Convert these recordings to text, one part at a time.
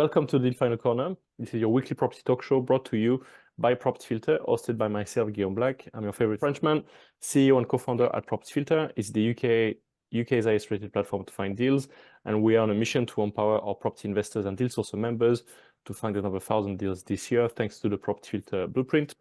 welcome to the Deal Final Corner. This is your weekly property talk show brought to you by Property Filter, hosted by myself, Guillaume Black. I'm your favorite Frenchman, CEO and co-founder at Property Filter. It's the UK's highest rated platform to find deals, and we are on a mission to empower our property investors and Deal Sourcer members to find another 1,000 deals this year, thanks to the Property Filter blueprint.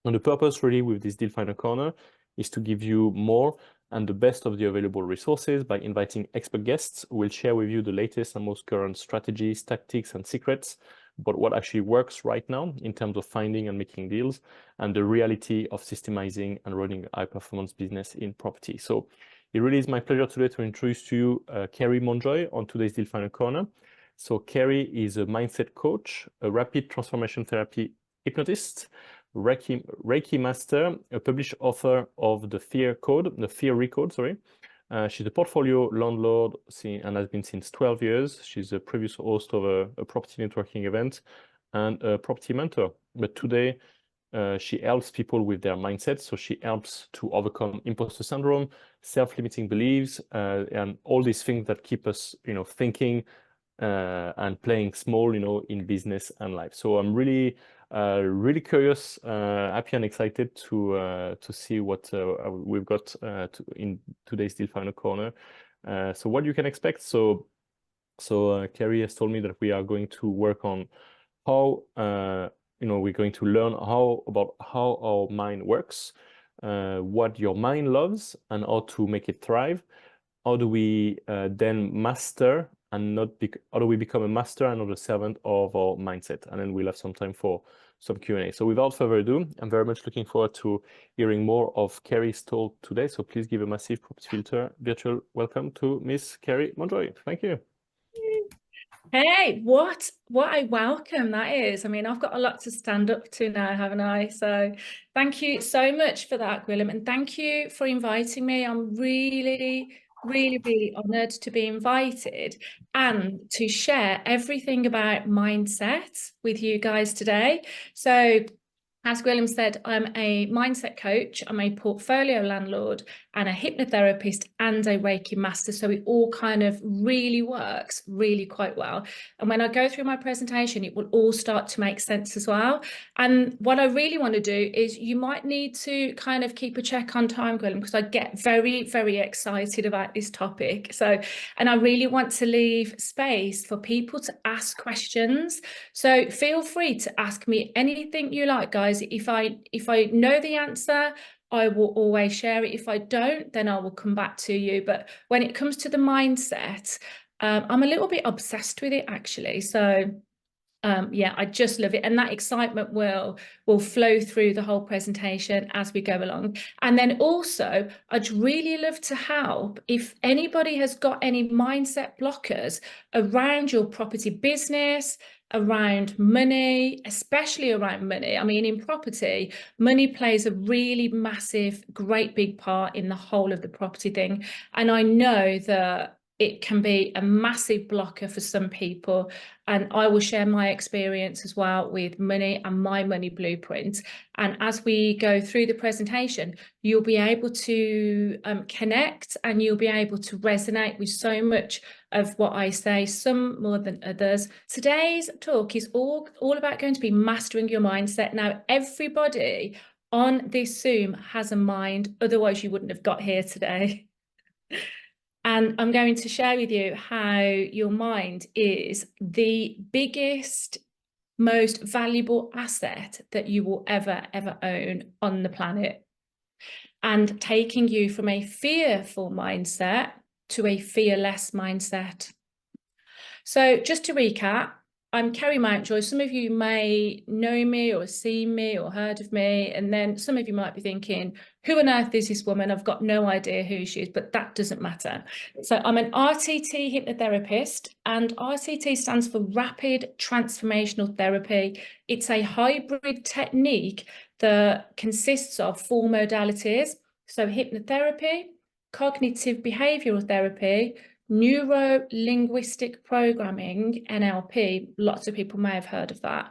And the purpose really with this Deal Final Corner is to give you more and the best of the available resources by inviting expert guests who will share with you the latest and most current strategies, tactics, and secrets about what actually works right now in terms of finding and making deals and the reality of systemizing and running a high-performance business in property. So it really is my pleasure today to introduce to you Kerry Mountjoy on today's Deal Final Corner. So Kerry is a mindset coach, a rapid transformation therapy hypnotist, Reiki master, a published author of the Fear Recode, sorry. She's a portfolio landlord and has been since 12 years. She's a previous host of a property networking event and a property mentor. But today, she helps people with their mindset. So she helps to overcome imposter syndrome, self-limiting beliefs, and all these things that keep us, thinking and playing small, in business and life. So I'm really curious, happy and excited to see what we've got in today's Deal Final Corner. So what you can expect. So Kerry has told me that we are going to work on how we're going to learn about how our mind works, what your mind loves, and how to make it thrive. How do we then master and how do we become a master and not a servant of our mindset? And then we'll have some time for some Q&A. So without further ado, I'm very much looking forward to hearing more of Kerry's talk today. So please give a massive Property Filter virtual welcome to Miss Kerry Mountjoy. Thank you. Hey, what a welcome that is. I mean, I've got a lot to stand up to now, haven't I? So thank you so much for that, Willem. And thank you for inviting me. I'm really honoured to be invited and to share everything about mindset with you guys today. So as Willem said, I'm a mindset coach, I'm a portfolio landlord and a hypnotherapist and a Reiki master. So it all kind of really works really quite well. And when I go through my presentation, it will all start to make sense as well. And what I really want to do is you might need to kind of keep a check on time, Willem, because I get very excited about this topic. So, and I really want to leave space for people to ask questions. So feel free to ask me anything you like, guys. If I know the answer, I will always share it. If I don't, then I will come back to you. But when it comes to the mindset, I'm a little bit obsessed with it, actually. So yeah, I just love it. And that excitement will flow through the whole presentation as we go along. And then also, I'd really love to help if anybody has got any mindset blockers around your property business, around money, especially around money. I mean, in property, money plays a really massive, great big part in the whole of the property thing. And I know that it can be a massive blocker for some people. And I will share my experience as well with money and my money blueprint. And as we go through the presentation, you'll be able to connect and you'll be able to resonate with so much of what I say, some more than others. Today's talk is all about going to be mastering your mindset. Now, everybody on this Zoom has a mind, otherwise you wouldn't have got here today. And I'm going to share with you how your mind is the biggest, most valuable asset that you will ever own on the planet. And taking you from a fearful mindset to a fearless mindset. So just to recap, I'm Kerry Mountjoy. Some of you may know me or seen me or heard of me. And then some of you might be thinking, who on earth is this woman? I've got no idea who she is, but that doesn't matter. So I'm an RTT hypnotherapist, and RTT stands for Rapid Transformational Therapy. It's a hybrid technique that consists of 4 modalities. So hypnotherapy, cognitive behavioral therapy, neuro-linguistic programming, NLP, lots of people may have heard of that,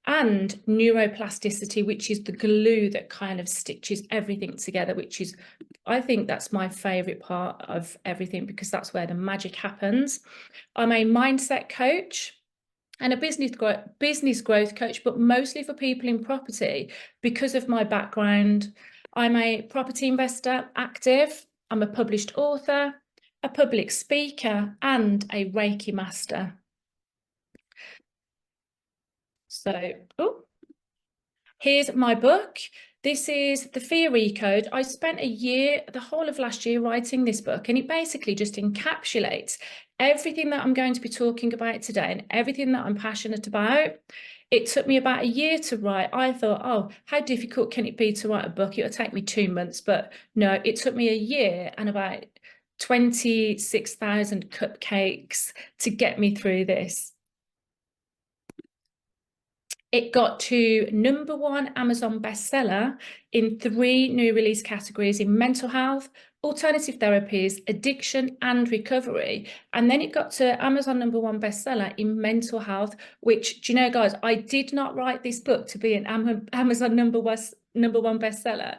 and neuroplasticity, which is the glue that kind of stitches everything together, which is, I think that's my favorite part of everything because that's where the magic happens. I'm a mindset coach. and a business growth coach, but mostly for people in property because of my background. I'm a property investor, active. I'm a published author, a public speaker, and a Reiki master. So, here's my book. This is The Fear Code. I spent a year, the whole of last year, writing this book, and it basically just encapsulates everything that I'm going to be talking about today and everything that I'm passionate about. It took me about a year to write. I thought, oh, how difficult can it be to write a book? It'll take me 2 months, but no, it took me a year and about 26,000 cupcakes to get me through this. It got to #1 Amazon bestseller in 3 new release categories in mental health, alternative therapies, addiction, and recovery. And then it got to Amazon #1 bestseller in mental health, which, do you know, guys, I did not write this book to be an Amazon #1 bestseller.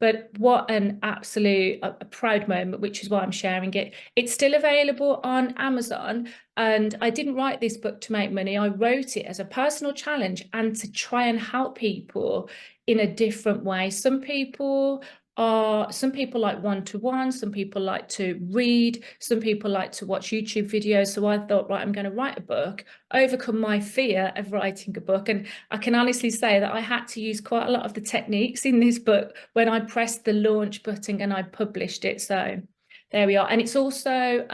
But what an absolute a proud moment, which is why I'm sharing it. It's still available on Amazon. And I didn't write this book to make money. I wrote it as a personal challenge and to try and help people in a different way. Some people like one-to-one, some people like to read, some people like to watch YouTube videos. So I thought, right, I'm going to write a book, overcome my fear of writing a book. And I can honestly say that I had to use quite a lot of the techniques in this book when I pressed the launch button and I published it. So there we are. And it's also,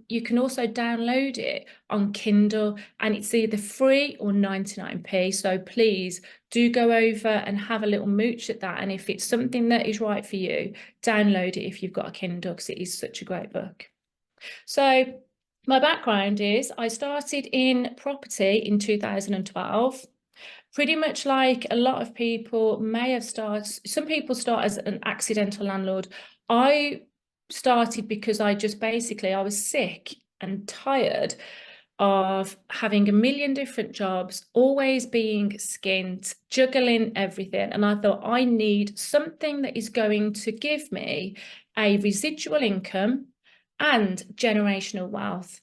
you can also download it on Kindle, and it's either free or 99p. So please do go over and have a little mooch at that. And if it's something that is right for you, download it if you've got a Kindle, because it is such a great book. So my background is I started in property in 2012. Pretty much like a lot of people may have started, some people start as an accidental landlord. I started because I was sick and tired of having a million different jobs, always being skint, juggling everything. And I thought, I need something that is going to give me a residual income and generational wealth.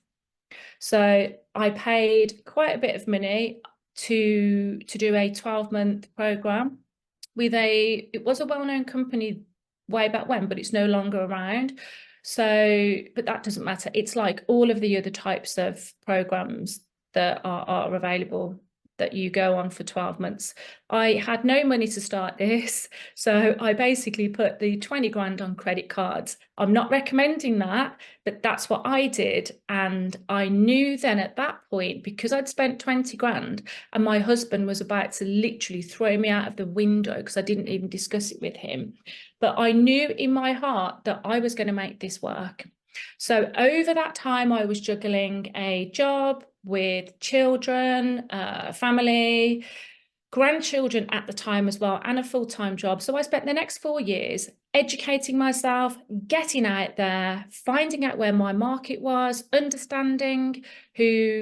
So I paid quite a bit of money to do a 12-month program with it was a well-known company way back when, but it's no longer around. So, but that doesn't matter. It's like all of the other types of programs that are available that you go on for 12 months. I had no money to start this, so I basically put the 20 grand on credit cards. I'm not recommending that, but that's what I did. And I knew then at that point, because I'd spent 20 grand and my husband was about to literally throw me out of the window because I didn't even discuss it with him. But I knew in my heart that I was going to make this work. So over that time, I was juggling a job with children, family, grandchildren at the time as well, and a full-time job. So I spent the next 4 years educating myself, getting out there, finding out where my market was, understanding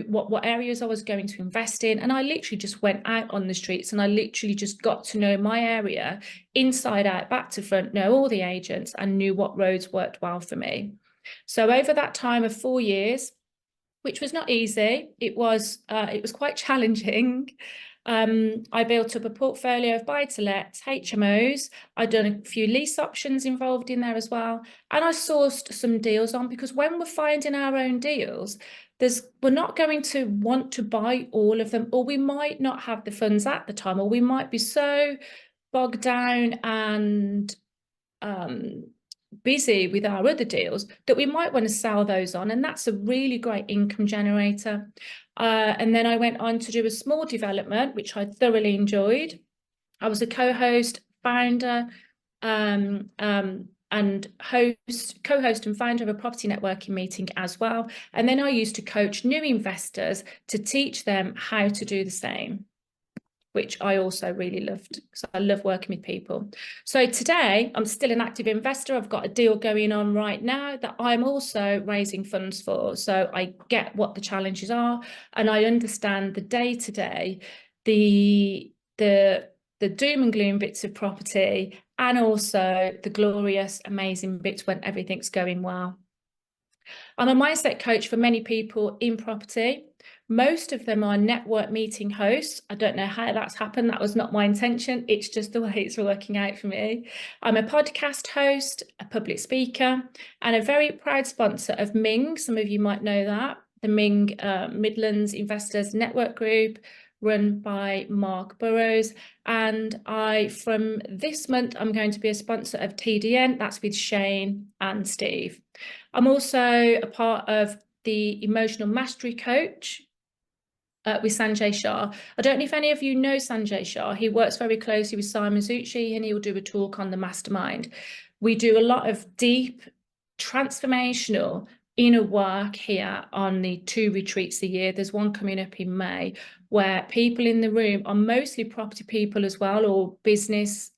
what areas I was going to invest in. And I literally just went out on the streets and I literally just got to know my area inside out, back to front, know all the agents, and knew what roads worked well for me. So over that time of 4 years, which was not easy, it was quite challenging. I built up a portfolio of buy-to-lets, HMOs. I'd done a few lease options involved in there as well. And I sourced some deals on, because when we're finding our own deals, we're not going to want to buy all of them, or we might not have the funds at the time, or we might be so bogged down and busy with our other deals that we might want to sell those on, and that's a really great income generator. And then I went on to do a small development, which I thoroughly enjoyed. I was a co-host, founder, and co-host and founder of a property networking meeting as well. And then I used to coach new investors to teach them how to do the same, which I also really loved, because I love working with people. So today, I'm still an active investor. I've got a deal going on right now that I'm also raising funds for. So I get what the challenges are, and I understand the day-to-day, the doom and gloom bits of property, and also the glorious, amazing bits when everything's going well. I'm a mindset coach for many people in property. Most of them are network meeting hosts. I don't know how that's happened. That was not my intention. It's just the way it's working out for me. I'm a podcast host, a public speaker, and a very proud sponsor of Ming. Some of you might know that. The Ming Midlands Investors Network Group, run by Mark Burrows. And from this month, I'm going to be a sponsor of TDN. That's with Shane and Steve. I'm also a part of the Emotional Mastery Coach with Sanjay Shah. I don't know if any of you know Sanjay Shah. He works very closely with Simon Zucci, and he'll do a talk on the mastermind. We do a lot of deep, transformational inner work here on the 2 retreats a year. There's one coming up in May where people in the room are mostly property people as well, or business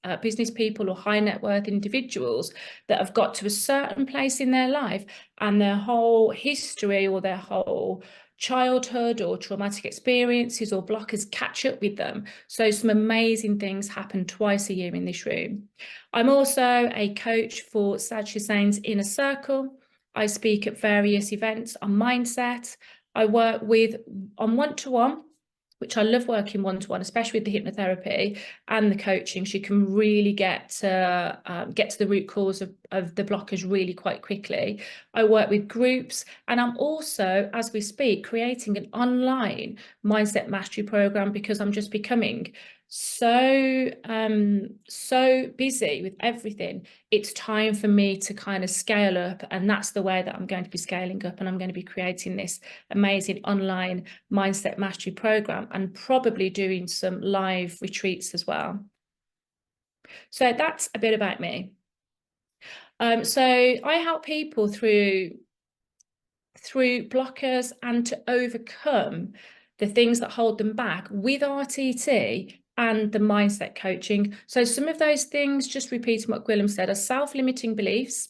people or high net worth individuals that have got to a certain place in their life, and their whole history or their whole childhood or traumatic experiences or blockers catch up with them. So some amazing things happen twice a year in this room. I'm also a coach for Saj Hussein's Inner Circle. I speak at various events on mindset. I work on one-to-one, which I love working one-to-one, especially with the hypnotherapy and the coaching. She can really get to the root cause of the blockers really quite quickly. I work with groups, and I'm also, as we speak, creating an online mindset mastery program because I'm just becoming so busy with everything. It's time for me to kind of scale up, and that's the way that I'm going to be scaling up, and I'm going to be creating this amazing online mindset mastery program and probably doing some live retreats as well. So that's a bit about me. So I help people through blockers and to overcome the things that hold them back with RTT and the mindset coaching. So some of those things, just repeating what Gwilym said, are self-limiting beliefs.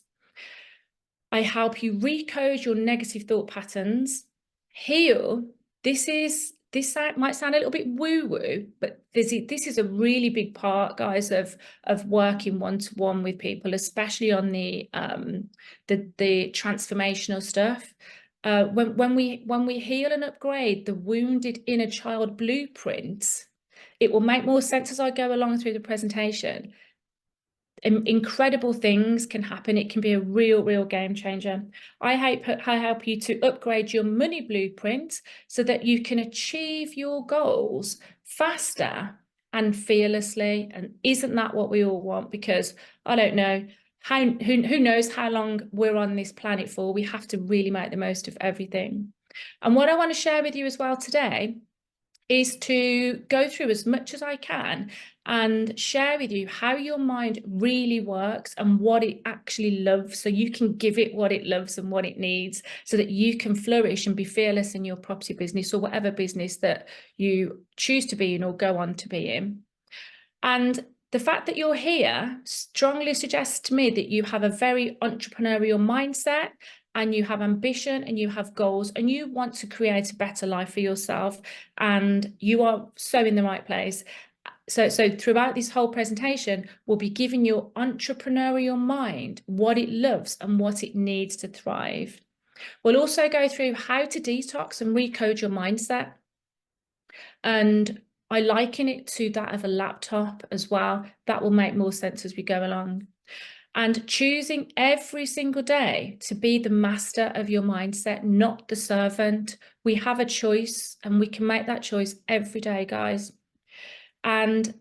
I help you recode your negative thought patterns, heal. This might sound a little bit woo-woo, but this is a really big part, guys, of working one-to-one with people, especially on the transformational stuff. When we heal and upgrade the wounded inner child blueprint, it will make more sense as I go along through the presentation. Incredible things can happen. It can be a real game changer. I help you to upgrade your money blueprint so that you can achieve your goals faster and fearlessly. And isn't that what we all want? Because I don't know who knows how long we're on this planet for. We have to really make the most of everything. And what I want to share with you as well today is to go through as much as I can and share with you how your mind really works and what it actually loves, so you can give it what it loves and what it needs, so that you can flourish and be fearless in your property business or whatever business that you choose to be in or go on to be in. And the fact that you're here strongly suggests to me that you have a very entrepreneurial mindset, and you have ambition, and you have goals, and you want to create a better life for yourself, and you are so in the right place. So throughout this whole presentation, we'll be giving your entrepreneurial mind what it loves and what it needs to thrive. We'll also go through how to detox and recode your mindset. And I liken it to that of a laptop as well. That will make more sense as we go along. And choosing every single day to be the master of your mindset, not the servant. We have a choice, and we can make that choice every day, guys. And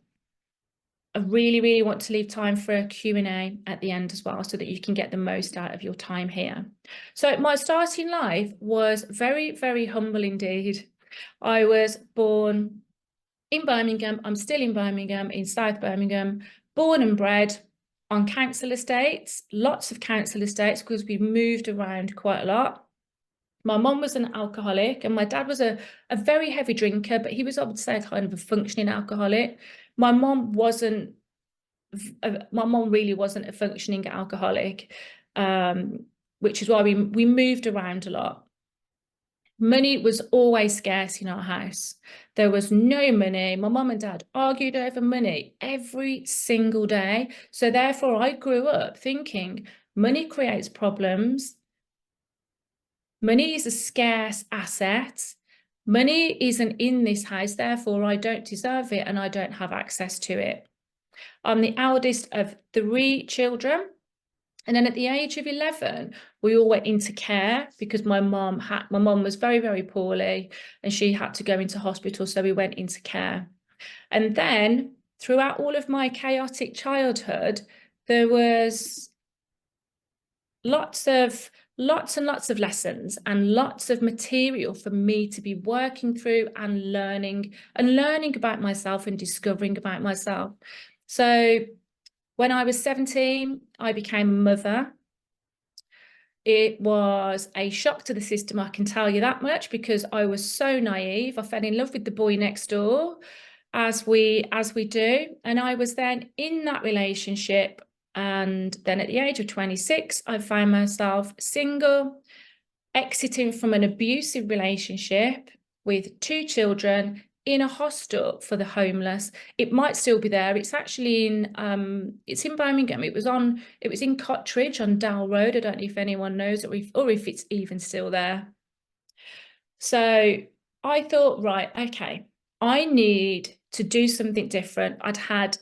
I really want to leave time for a Q&A at the end as well, so that you can get the most out of your time here. So my starting life was very humble indeed. I was born in Birmingham. I'm still in Birmingham, in South Birmingham, born and bred on council estates, lots of council estates, because we moved around quite a lot. My mum was an alcoholic, and my dad was a very heavy drinker, but he was, I would say, kind of a functioning alcoholic. My mum really wasn't a functioning alcoholic, which is why we moved around a lot. Money was always scarce in our house. There was no money. My mum and dad argued over money every single day. So therefore, I grew up thinking money creates problems. Money is a scarce asset. Money isn't in this house, therefore I don't deserve it and I don't have access to it. I'm the eldest of 3 children. And then at the age of 11, we all went into care because my mum was very, very poorly and she had to go into hospital. So we went into care. And then throughout all of my chaotic childhood, there was lots and lots of lessons and lots of material for me to be working through and learning about myself and discovering about myself. So when I was 17, I became a mother. It was a shock to the system, I can tell you that much, because I was so naive. I fell in love with the boy next door, as we do. And I was then in that relationship. And then at the age of 26, I found myself single, exiting from an abusive relationship with 2 children in a hostel for the homeless. It might still be there. It's actually in it's in Birmingham. It was in Cottridge on Dowell Road. I don't know if anyone knows or if it's even still there. So I thought, right, okay, I need to do something different. I'd had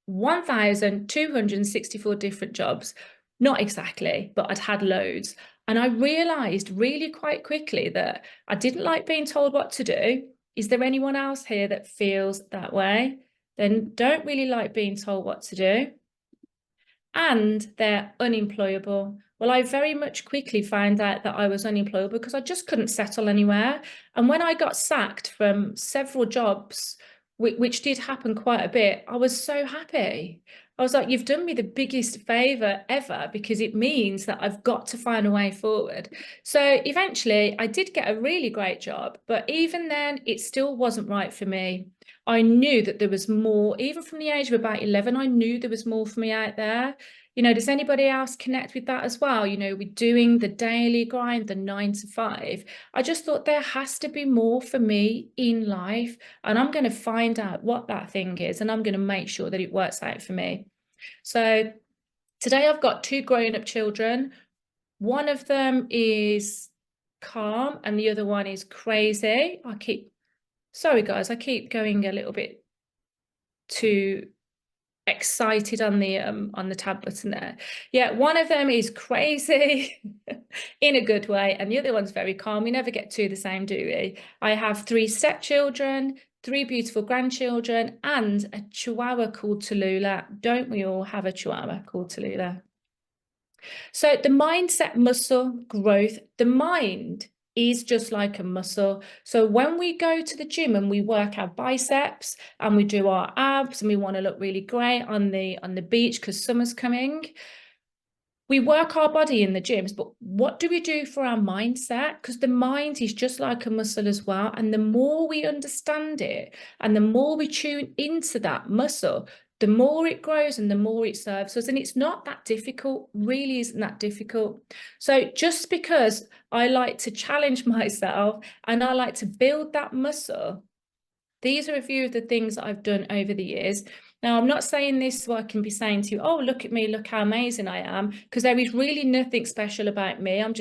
1,264 different jobs, not exactly, but I'd had loads. And I realized really quite quickly that I didn't like being told what to do. Is there anyone else here that feels that way? Then don't really like being told what to do. And they're unemployable. Well, I very much quickly found out that I was unemployable because I just couldn't settle anywhere. And when I got sacked from several jobs, which did happen quite a bit, I was so happy. I was like, you've done me the biggest favor ever, because it means that I've got to find a way forward. So eventually I did get a really great job, but even then it still wasn't right for me. I knew that there was more. Even from the age of about 11, I knew there was more for me out there. Does anybody else connect with that as well? We're doing the daily grind, the 9 to 5. I just thought there has to be more for me in life, and I'm going to find out what that thing is, and I'm going to make sure that it works out for me. So today I've got 2 grown-up children. One of them is calm and the other one is crazy. Sorry guys, I keep going a little bit too excited on the tab button there. Yeah, one of them is crazy in a good way, and the other one's very calm. We never get 2 of the same, do we? I have 3 stepchildren, 3 beautiful grandchildren, and a chihuahua called Tallulah. Don't we all have a chihuahua called Tallulah? So the mindset muscle growth, the mind is just like a muscle. So when we go to the gym and we work our biceps and we do our abs and we want to look really great on the beach because summer's coming, we work our body in the gyms, but what do we do for our mindset? Because the mind is just like a muscle as well. And the more we understand it and the more we tune into that muscle, the more it grows and the more it serves us. And it's not that difficult, really isn't that difficult. So just because I like to challenge myself and I like to build that muscle, these are a few of the things that I've done over the years. Now, I'm not saying this so I can be saying to you, oh, look at me, look how amazing I am, because there is really nothing special about me. I'm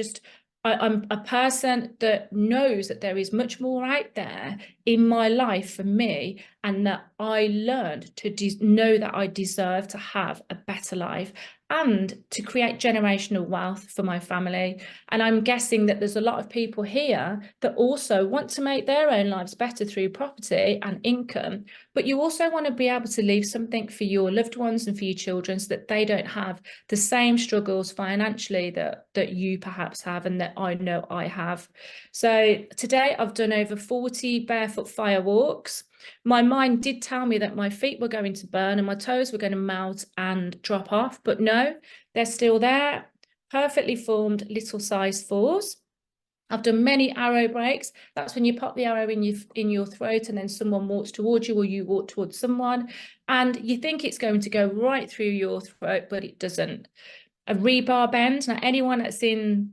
a person that knows that there is much more out there in my life for me, and that I learned to know that I deserve to have a better life and to create generational wealth for my family. And I'm guessing that there's a lot of people here that also want to make their own lives better through property and income, but you also want to be able to leave something for your loved ones and for your children so that they don't have the same struggles financially that you perhaps have and that I know I have. So today I've done over 40 barefoot fire walks. My mind did tell me that my feet were going to burn and my toes were going to melt and drop off, but no, they're still there, perfectly formed little size 4s. I've done many arrow breaks. That's when you pop the arrow in your throat and then someone walks towards you or you walk towards someone and you think it's going to go right through your throat, but it doesn't. A rebar bend. Now, anyone that's in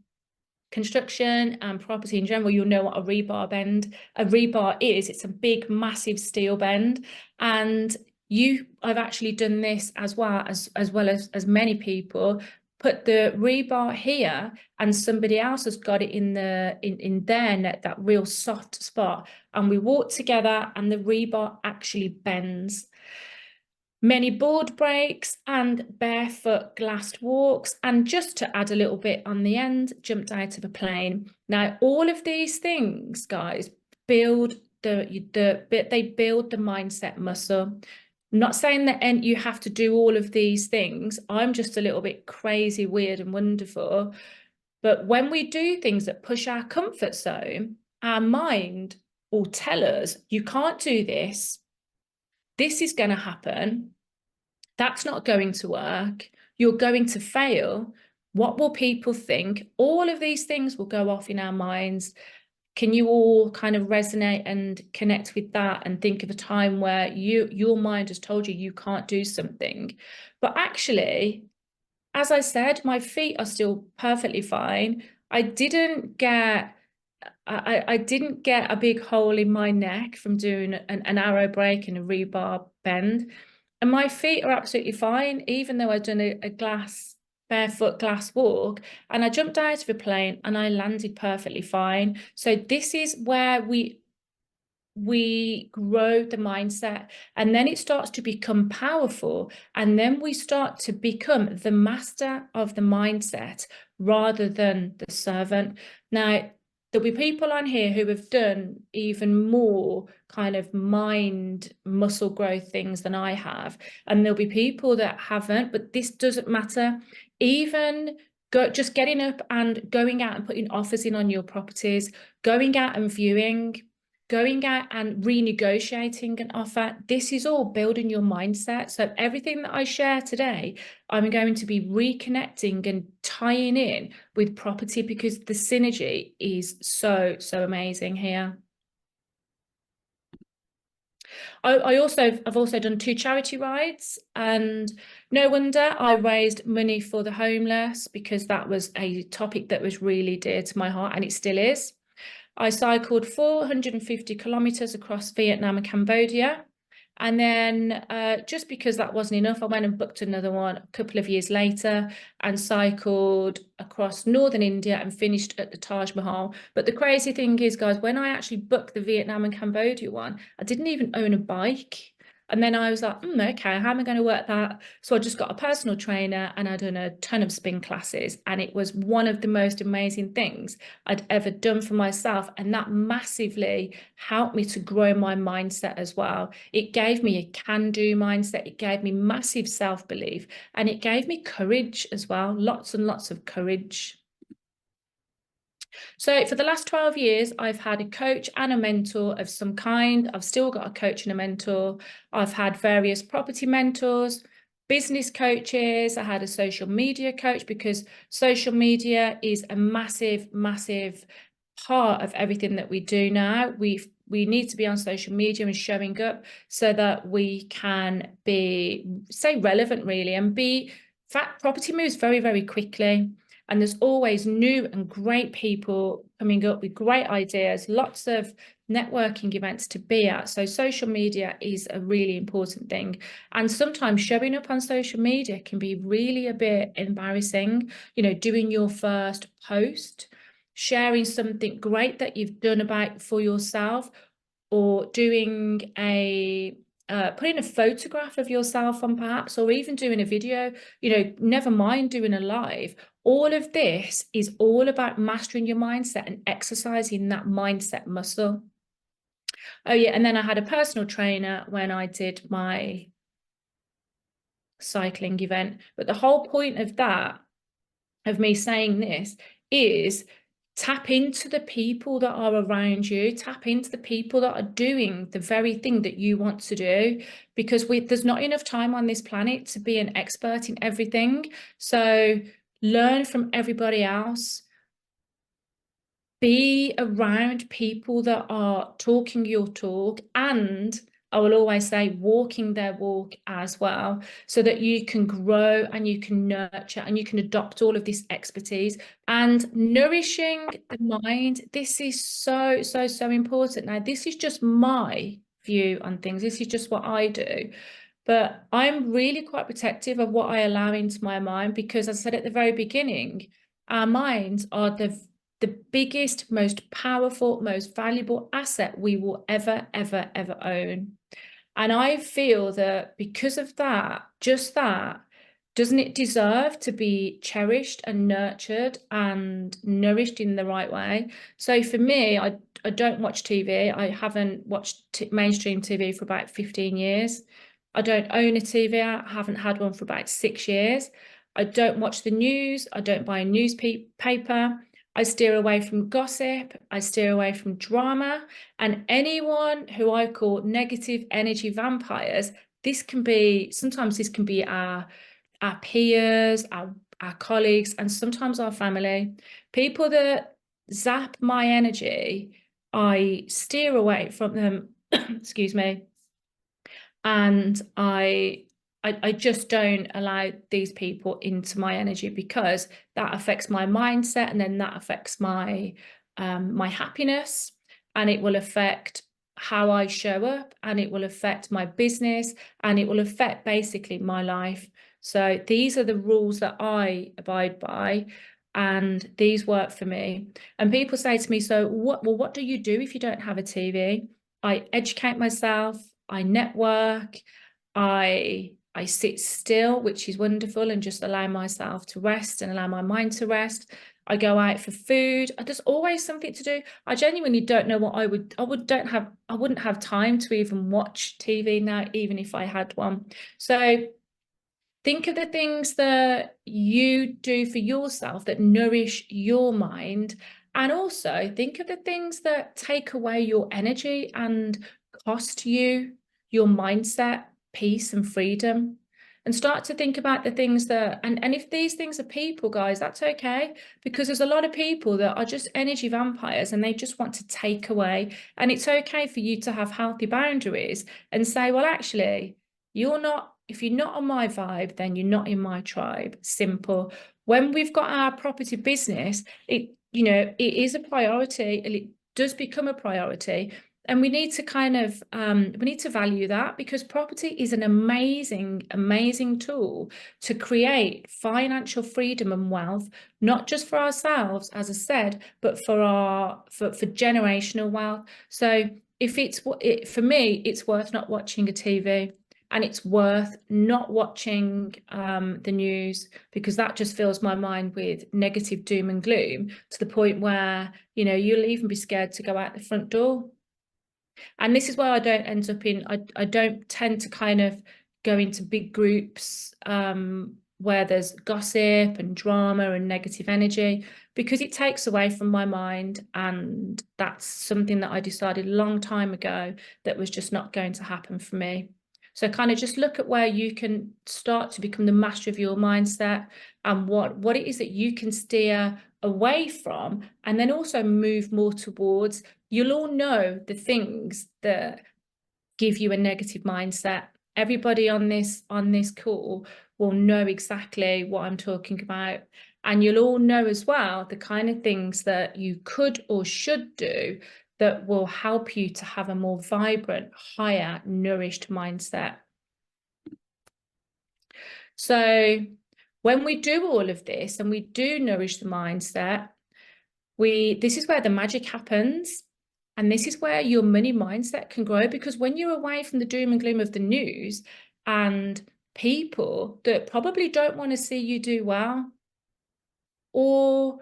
construction and property in general, you'll know what a rebar is. It's a big, massive steel bend. And I've actually done this as well as many people, put the rebar here and somebody else has got it in their neck, that real soft spot, and we walk together and the rebar actually bends. Many board breaks and barefoot glassed walks, and just to add a little bit on the end, jumped out of a plane. Now, all of these things, guys, build they build the mindset muscle. I'm not saying that you have to do all of these things. I'm just a little bit crazy, weird, and wonderful. But when we do things that push our comfort zone, our mind will tell us, you can't do this. This is going to happen. That's not going to work. You're going to fail. What will people think? All of these things will go off in our minds. Can you all kind of resonate and connect with that and think of a time where your mind has told you you can't do something? But actually, as I said, my feet are still perfectly fine. I didn't get a big hole in my neck from doing an arrow break and a rebar bend. And my feet are absolutely fine, even though I've done a barefoot glass walk, and I jumped out of a plane and I landed perfectly fine. So this is where we grow the mindset, and then it starts to become powerful, and then we start to become the master of the mindset rather than the servant. Now, there'll be people on here who have done even more kind of mind muscle growth things than I have, and there'll be people that haven't, but this doesn't matter. Even just getting up and going out and putting offers in on your properties, going out and viewing, going out and renegotiating an offer, this is all building your mindset. So everything that I share today, I'm going to be reconnecting and tying in with property, because the synergy is so amazing here. I've also done 2 charity rides, and no wonder I raised money for the homeless, because that was a topic that was really dear to my heart, and it still is. I cycled 450 kilometers across Vietnam and Cambodia. And then just because that wasn't enough, I went and booked another one a couple of years later and cycled across northern India and finished at the Taj Mahal. But the crazy thing is, guys, when I actually booked the Vietnam and Cambodia one, I didn't even own a bike. And then I was like, okay, how am I going to work that? So I just got a personal trainer and I'd done a ton of spin classes. And it was one of the most amazing things I'd ever done for myself. And that massively helped me to grow my mindset as well. It gave me a can-do mindset. It gave me massive self-belief. And it gave me courage as well. Lots and lots of courage. So for the last 12 years, I've had a coach and a mentor of some kind. I've still got a coach and a mentor. I've had various property mentors, business coaches. I had a social media coach, because social media is a massive part of everything that we do now. We need to be on social media and showing up so that we can stay relevant, really, and property moves very quickly. And there's always new and great people coming up with great ideas, lots of networking events to be at. So social media is a really important thing. And sometimes showing up on social media can be really a bit embarrassing, doing your first post, sharing something great that you've done for yourself, or doing putting a photograph of yourself on, perhaps, or even doing a video, never mind doing a live. All of this is all about mastering your mindset and exercising that mindset muscle. Oh yeah, and then I had a personal trainer when I did my cycling event. But the whole point of me saying this is, tap into the people that are around you, tap into the people that are doing the very thing that you want to do, because there's not enough time on this planet to be an expert in everything. So learn from everybody else. Be around people that are talking your talk, and I will always say walking their walk as well, so that you can grow and you can nurture and you can adopt all of this expertise. And nourishing the mind, this is so important. Now, this is just my view on things. This is just what I do. But I'm really quite protective of what I allow into my mind because, as I said at the very beginning, our minds are the biggest, most powerful, most valuable asset we will ever, ever, ever own. And I feel that because of that, just that, doesn't it deserve to be cherished and nurtured and nourished in the right way? So for me, I don't watch TV. I haven't watched mainstream TV for about 15 years. I don't own a TV. I haven't had one for about 6 years. I don't watch the news. I don't buy a newspaper. I steer away from gossip. I steer away from drama. And anyone who I call negative energy vampires, sometimes this can be our peers, our colleagues, and sometimes our family. People that zap my energy, I steer away from them, excuse me, and I just don't allow these people into my energy because that affects my mindset, and then that affects my my happiness, and it will affect how I show up, and it will affect my business, and it will affect basically my life. So these are the rules that I abide by, and these work for me. And people say to me, so what do you do if you don't have a TV? I educate myself, I network, I sit still, which is wonderful, and just allow myself to rest and allow my mind to rest. I go out for food. There's always something to do. I genuinely don't know what I wouldn't have time to even watch TV now, even if I had one. So think of the things that you do for yourself that nourish your mind. And also think of the things that take away your energy and cost you your mindset, peace, and freedom. And start to think about the things that, and if these things are people, guys, that's okay. Because there's a lot of people that are just energy vampires and they just want to take away. And it's okay for you to have healthy boundaries and say, well, actually, if you're not on my vibe, then you're not in my tribe. Simple. When we've got our property business, it is a priority, and it does become a priority. And we need to value that, because property is an amazing, amazing tool to create financial freedom and wealth, not just for ourselves, as I said, but for generational wealth. So for me, it's worth not watching a TV. And it's worth not watching the news, because that just fills my mind with negative doom and gloom to the point where, you'll even be scared to go out the front door. And this is why I don't tend to kind of go into big groups where there's gossip and drama and negative energy, because it takes away from my mind. And that's something that I decided a long time ago that was just not going to happen for me. So kind of just look at where you can start to become the master of your mindset, and what it is that you can steer away from, and then also move more towards. You'll all know the things that give you a negative mindset. Everybody on this call will know exactly what I'm talking about. And you'll all know as well the kind of things that you could or should do that will help you to have a more vibrant, higher, nourished mindset. So when we do all of this and we do nourish the mindset, this is where the magic happens. And this is where your money mindset can grow, because when you're away from the doom and gloom of the news and people that probably don't want to see you do well, or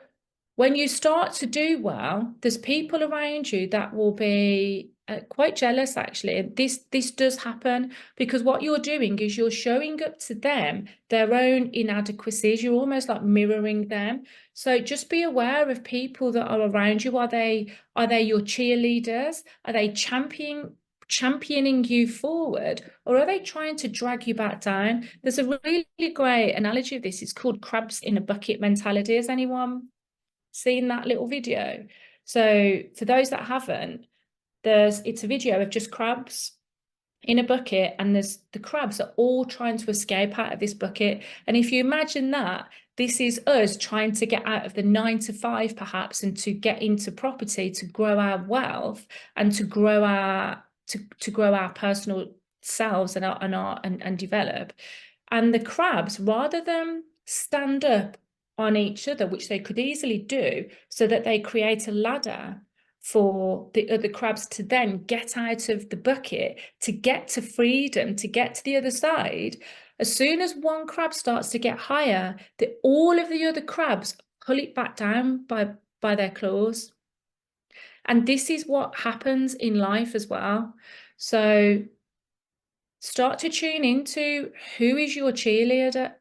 when you start to do well, there's people around you that will be quite jealous, actually. This does happen, because what you're doing is you're showing up to them their own inadequacies. You're almost like mirroring them. So just be aware of people that are around you. Are they your cheerleaders? Are they championing you forward, or are they trying to drag you back down? There's a really great analogy of this. It's called crabs in a bucket mentality. Has anyone seen that little video? So for those that haven't, it's a video of just crabs in a bucket, and the crabs are all trying to escape out of this bucket. And if you imagine that, this is us trying to get out of the 9 to 5 perhaps, and to get into property, to grow our wealth and to grow our personal selves and develop. And the crabs, rather than stand up on each other, which they could easily do, so that they create a ladder for the other crabs to then get out of the bucket, to get to freedom, to get to the other side. As soon as one crab starts to get higher, all of the other crabs pull it back down by their claws. And this is what happens in life as well. So start to tune into who is your cheerleader,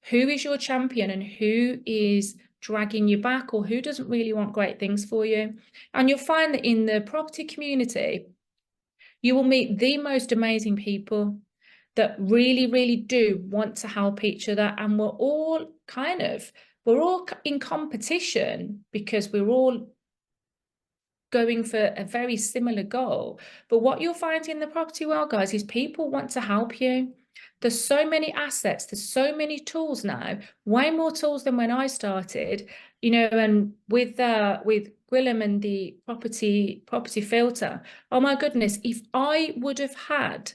who is your champion, and who is dragging you back, or who doesn't really want great things for you. And you'll find that in the property community, you will meet the most amazing people that really, really do want to help each other. And we're all in competition because we're all going for a very similar goal. But what you'll find in the property world, guys, is people want to help you. There's so many assets, there's so many tools now, way more tools than when I started, and with Gwilym and the property filter, oh my goodness, if I would have had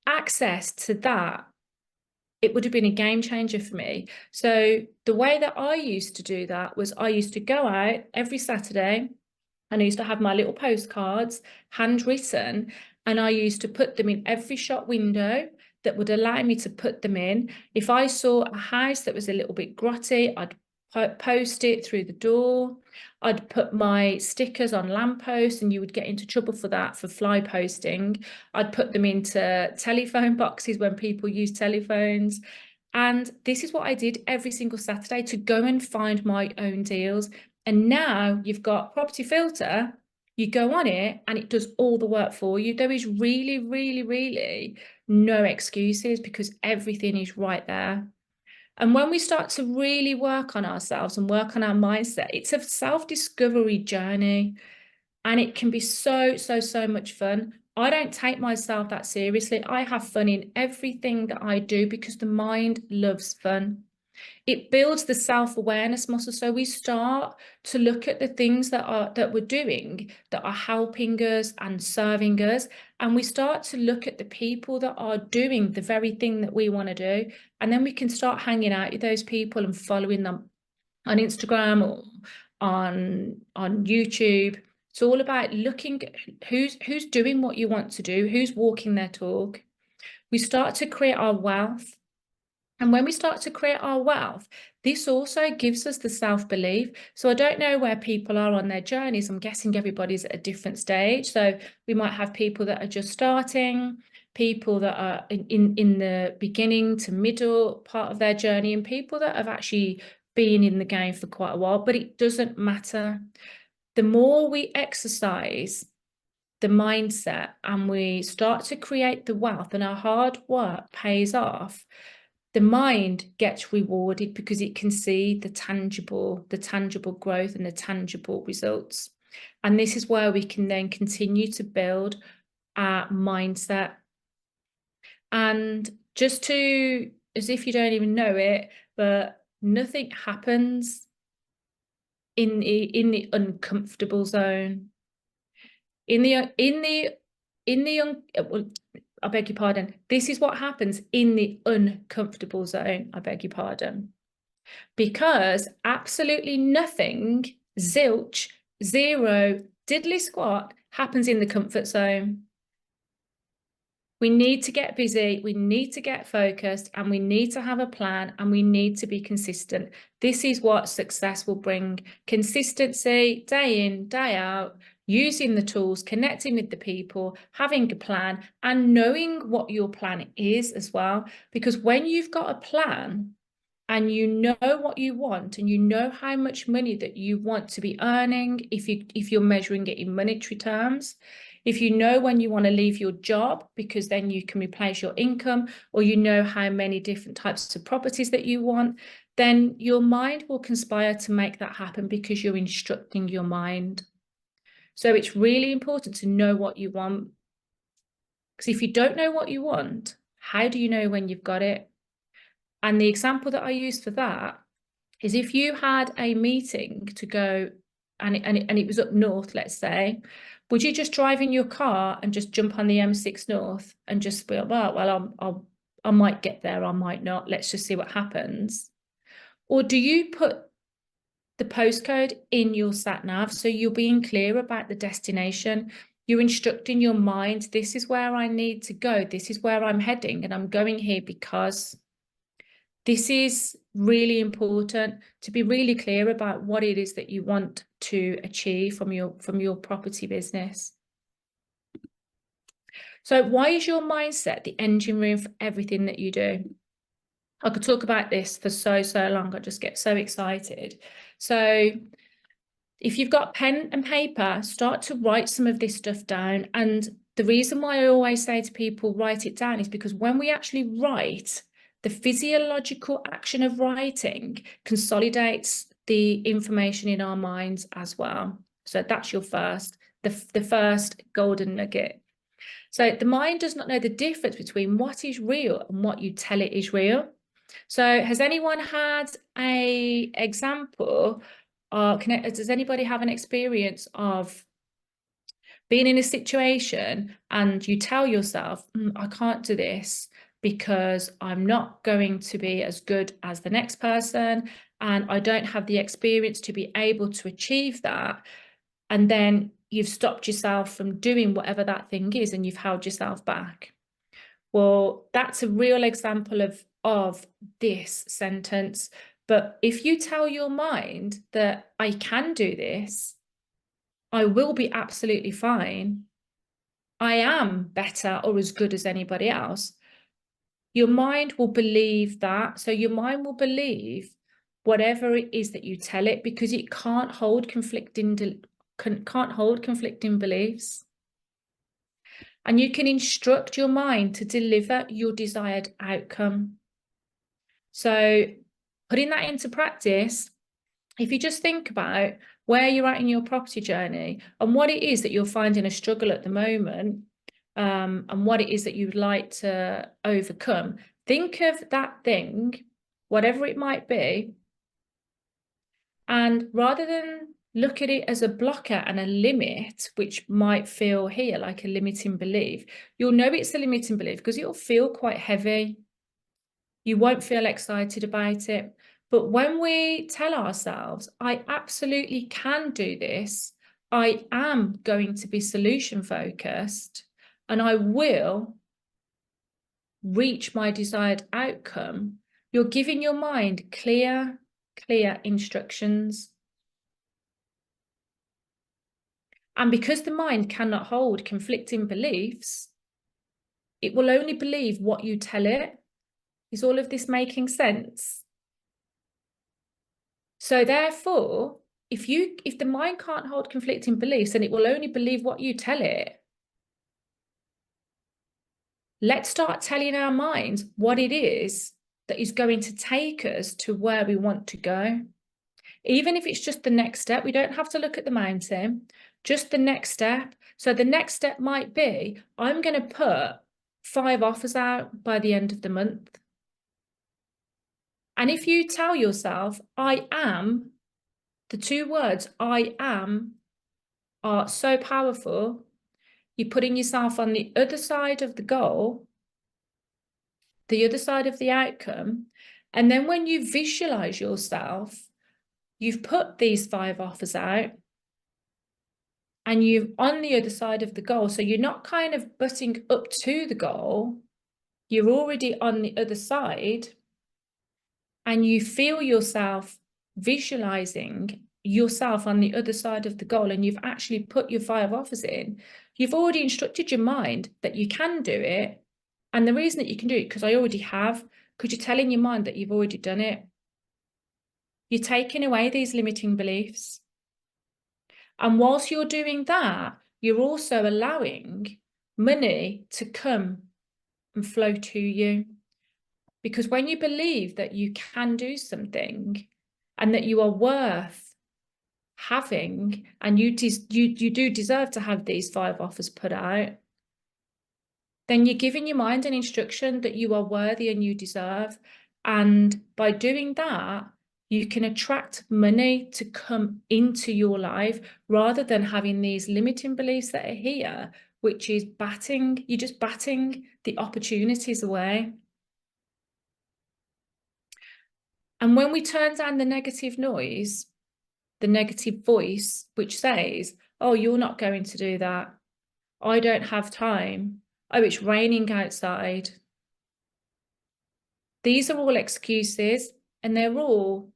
access to that, it would have been a game changer for me. So the way that I used to do that was I used to go out every Saturday, and I used to have my little postcards handwritten, and I used to put them in every shop window that would allow me to put them in. If I saw a house that was a little bit grotty, I'd post it through the door. I'd put my stickers on lampposts, and you would get into trouble for that, for fly posting. I'd put them into telephone boxes when people use telephones. And this is what I did every single Saturday, to go and find my own deals. And now you've got Property Filter, you go on it and it does all the work for you. There is really, really, really no excuses, because everything is right there. And when we start to really work on ourselves and work on our mindset, it's a self-discovery journey, and it can be so, so, so much fun. I don't take myself that seriously. I have fun in everything that I do because the mind loves fun. It builds the self-awareness muscle. So we start to look at the things that we're doing that are helping us and serving us. And we start to look at the people that are doing the very thing that we want to do. And then we can start hanging out with those people and following them on Instagram or on YouTube. It's all about looking at who's doing what you want to do, who's walking their talk. We start to create our wealth. And when we start to create our wealth, this also gives us the self-belief. So I don't know where people are on their journeys. I'm guessing everybody's at a different stage. So we might have people that are just starting, people that are in the beginning to middle part of their journey, and people that have actually been in the game for quite a while. But it doesn't matter. The more we exercise the mindset and we start to create the wealth, and our hard work pays off, the mind gets rewarded because it can see the tangible growth and the tangible results. And this is where we can then continue to build our mindset. And just to, as if you don't even know it, but nothing happens in the uncomfortable zone. I beg your pardon. This is what happens in the uncomfortable zone. I beg your pardon. Because absolutely nothing, zilch, zero, diddly squat happens in the comfort zone. We need to get busy, we need to get focused, and we need to have a plan, and we need to be consistent. This is what success will bring. Consistency, day in, day out, using the tools, connecting with the people, having a plan, and knowing what your plan is as well. Because when you've got a plan and you know what you want, and you know how much money that you want to be earning, if you're measuring it in monetary terms, if you know when you want to leave your job, because then you can replace your income, or you know how many different types of properties that you want, then your mind will conspire to make that happen, because you're instructing your mind. So it's really important to know what you want. Because if you don't know what you want, how do you know when you've got it? And the example that I use for that is, if you had a meeting to go and it was up north, let's say, would you just drive in your car and just jump on the M6 North and just be like, well, I might get there, I might not, let's just see what happens? Or do you put the postcode in your sat nav so you're being clear about the destination? You're instructing your mind, this is where I need to go, this is where I'm heading, and I'm going here because this is really important, to be really clear about what it is that you want to achieve from your property business. So why is your mindset the engine room for everything that you do? I could talk about this for so long. I just get so excited. So if you've got pen and paper, start to write some of this stuff down. And the reason why I always say to people, write it down, is because when we actually write, the physiological action of writing consolidates the information in our minds as well. So that's your the first golden nugget. So the mind does not know the difference between what is real and what you tell it is real. So has anyone had an example, or does anybody have an experience of being in a situation and you tell yourself, I can't do this because I'm not going to be as good as the next person and I don't have the experience to be able to achieve that. And then you've stopped yourself from doing whatever that thing is and you've held yourself back. Well, that's a real example of this sentence. But if you tell your mind that I can do this, I will be absolutely fine, I am better or as good as anybody else, your mind will believe that. So your mind will believe whatever it is that you tell it, because it can't hold conflicting beliefs. And you can instruct your mind to deliver your desired outcome. So putting that into practice, if you just think about where you're at in your property journey and what it is that you're finding a struggle at the moment, and what it is that you'd like to overcome, think of that thing, whatever it might be, and rather than look at it as a blocker and a limit, which might feel here like a limiting belief, you'll know it's a limiting belief because it'll feel quite heavy. You won't feel excited about it. But when we tell ourselves, I absolutely can do this, I am going to be solution focused, and I will reach my desired outcome, you're giving your mind clear instructions. And because the mind cannot hold conflicting beliefs, it will only believe what you tell it. Is all of this making sense? So therefore, if the mind can't hold conflicting beliefs, then it will only believe what you tell it. Let's start telling our minds what it is that is going to take us to where we want to go. Even if it's just the next step, we don't have to look at the mountain, just the next step. So the next step might be, I'm going to put 5 offers out by the end of the month. And if you tell yourself, I am, the 2 words, I am, are so powerful. You're putting yourself on the other side of the goal, the other side of the outcome. And then when you visualize yourself, you've put these 5 offers out and you're on the other side of the goal. So you're not kind of butting up to the goal. You're already on the other side and you feel yourself visualizing yourself on the other side of the goal, and you've actually put your 5 offers in. You've already instructed your mind that you can do it. And the reason that you can do it, because I already have, because you're telling your mind that you've already done it. You're taking away these limiting beliefs. And whilst you're doing that, you're also allowing money to come and flow to you. Because when you believe that you can do something and that you are worth having, and you do deserve to have these 5 offers put out, then you're giving your mind an instruction that you are worthy and you deserve. And by doing that, you can attract money to come into your life rather than having these limiting beliefs that are here, which is you're just batting the opportunities away. And when we turn down the negative noise, the negative voice, which says, oh, you're not going to do that. I don't have time. Oh, it's raining outside. These are all excuses, and they're all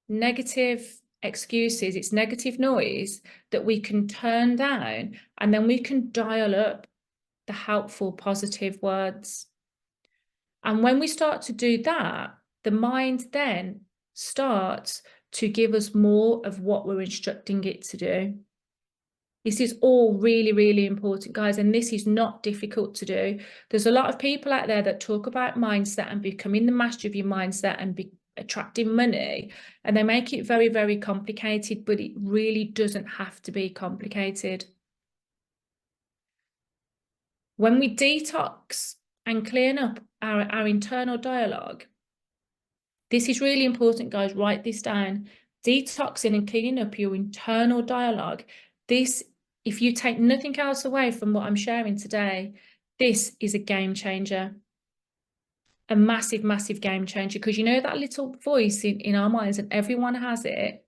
negative excuses. It's negative noise that we can turn down, and then we can dial up the helpful, positive words. And when we start to do that, the mind then starts to give us more of what we're instructing it to do. This is all really, really important, guys, and this is not difficult to do. There's a lot of people out there that talk about mindset and becoming the master of your mindset and attracting money, and they make it very, very complicated, but it really doesn't have to be complicated. When we detox and clean up our internal dialogue, this is really important, guys. Write this down. Detoxing and cleaning up your internal dialogue. This, if you take nothing else away from what I'm sharing today, this is a game changer. A massive, massive game changer. Because you know that little voice in our minds, and everyone has it.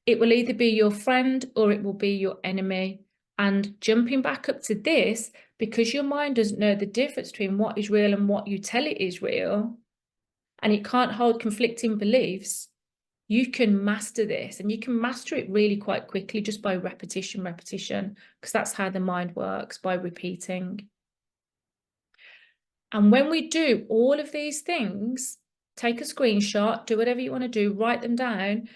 It will either be your friend or it will be your enemy. And jumping back up to this, because your mind doesn't know the difference between what is real and what you tell it is real, and it can't hold conflicting beliefs, you can master this, and you can master it really quite quickly just by repetition, because that's how the mind works, by repeating. And when we do all of these things, take a screenshot, do whatever you want to do, write them down,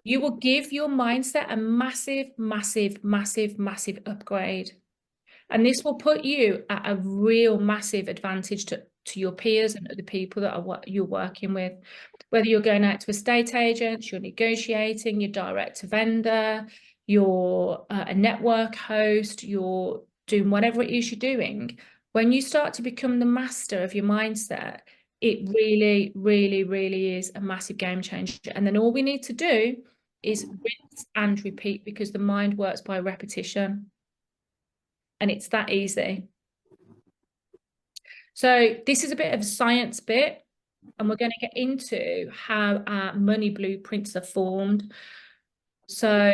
you will give your mindset a massive, massive, massive, massive upgrade. And this will put you at a real massive advantage to your peers and other people that you're working with. Whether you're going out to estate agents, you're negotiating, you're direct to vendor, you're a network host, you're doing whatever it is you're doing. When you start to become the master of your mindset, it really, really, really is a massive game changer. And then all we need to do is rinse and repeat, because the mind works by repetition. And it's that easy. So this is a bit of a science bit, and we're going to get into how our money blueprints are formed. So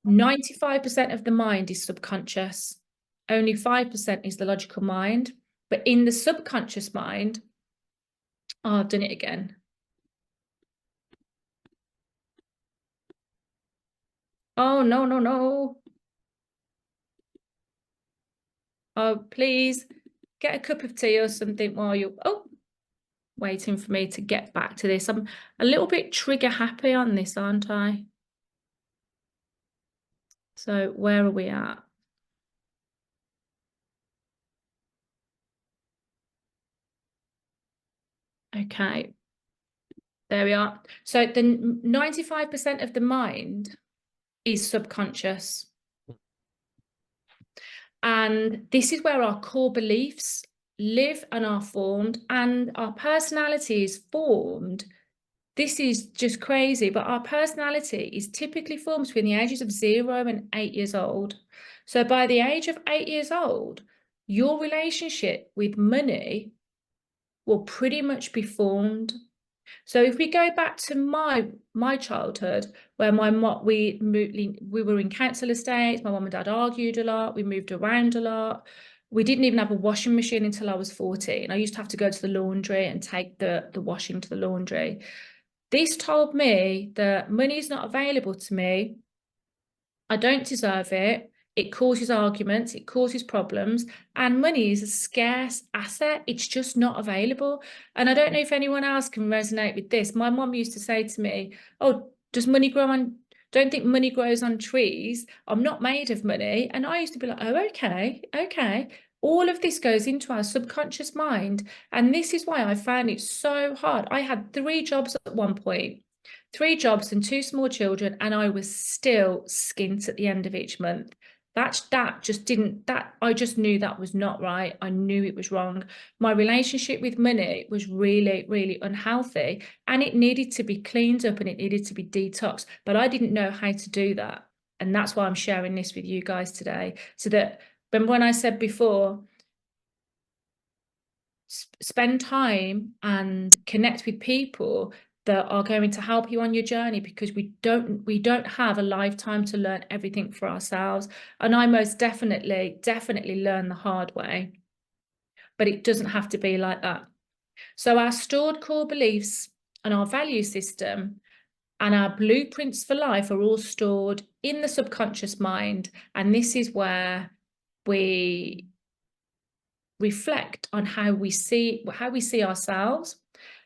95% of the mind is subconscious. Only 5% is the logical mind. But in the subconscious mind, oh, I've done it again. Oh, no, no, no. Oh, please get a cup of tea or something while you're waiting for me to get back to this. I'm a little bit trigger happy on this, aren't I? So where are we at? Okay, there we are. So the 95% of the mind is subconscious. And this is where our core beliefs live and are formed, and our personality is formed. This is just crazy, but our personality is typically formed between the ages of 0 and 8 years old. So by the age of 8 years old, your relationship with money will pretty much be formed. So if we go back to my childhood, where we were in council estates, my mum and dad argued a lot, we moved around a lot. We didn't even have a washing machine until I was 14. I used to have to go to the laundry and take the washing to the laundry. This told me that money is not available to me. I don't deserve it. It causes arguments, it causes problems, and money is a scarce asset. It's just not available. And I don't know if anyone else can resonate with this. My mom used to say to me, oh, does money grow on, don't think money grows on trees. I'm not made of money. And I used to be like, oh, okay, okay. All of this goes into our subconscious mind. And this is why I found it so hard. I had 3 jobs at one point. 3 jobs and 2 small children, and I was still skint at the end of each month. That just didn't, I just knew that was not right. I knew it was wrong. My relationship with money was really, really unhealthy, and it needed to be cleaned up and it needed to be detoxed, but I didn't know how to do that. And that's why I'm sharing this with you guys today. So that, remember when I said before, spend time and connect with people that are going to help you on your journey, because we don't have a lifetime to learn everything for ourselves. And I most definitely learned the hard way, but it doesn't have to be like that. So our stored core beliefs and our value system and our blueprints for life are all stored in the subconscious mind, and this is where we reflect on how we see ourselves,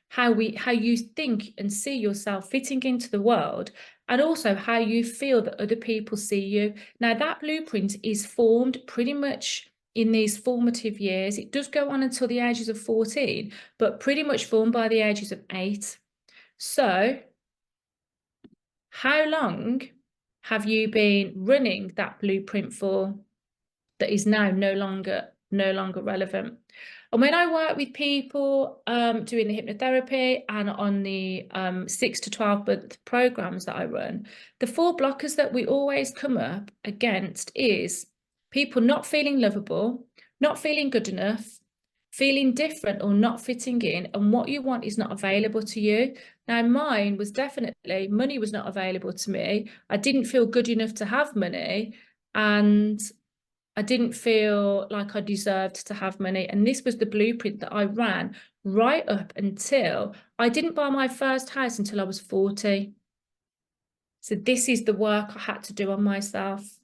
how you think and see yourself fitting into the world, and also how you feel that other people see you. Now, that blueprint is formed pretty much in these formative years. It does go on until the ages of 14, but pretty much formed by the ages of 8. So, how long have you been running that blueprint for that is now no longer relevant? And when I work with people doing the hypnotherapy and on the 6 to 12 month programs that I run, the 4 blockers that we always come up against is people not feeling lovable, not feeling good enough, feeling different or not fitting in, and what you want is not available to you. Now, mine was definitely money was not available to me. I didn't feel good enough to have money, and I didn't feel like I deserved to have money. And this was the blueprint that I ran right up until I didn't buy my first house until I was 40. So this is the work I had to do on myself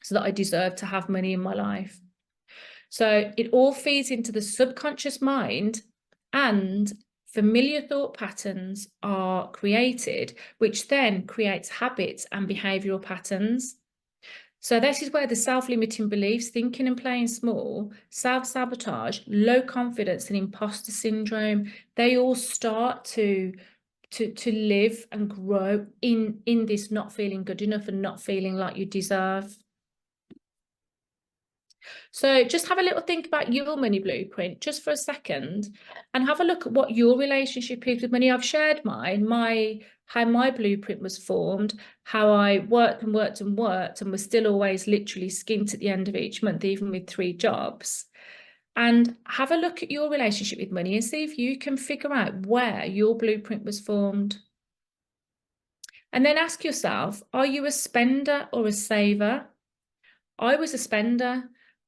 so that I deserved to have money in my life. So it all feeds into the subconscious mind, and familiar thought patterns are created, which then creates habits and behavioral patterns. So this is where the self-limiting beliefs, thinking and playing small, self-sabotage, low confidence, and imposter syndrome, they all start to live and grow in this not feeling good enough and not feeling like you deserve. So just have a little think about your money blueprint just for a second, and have a look at what your relationship is with money. I've shared how my blueprint was formed, how I worked and worked and worked and was still always literally skint at the end of each month, even with 3 jobs. And have a look at your relationship with money and see if you can figure out where your blueprint was formed. And then ask yourself, are you a spender or a saver? I was a spender.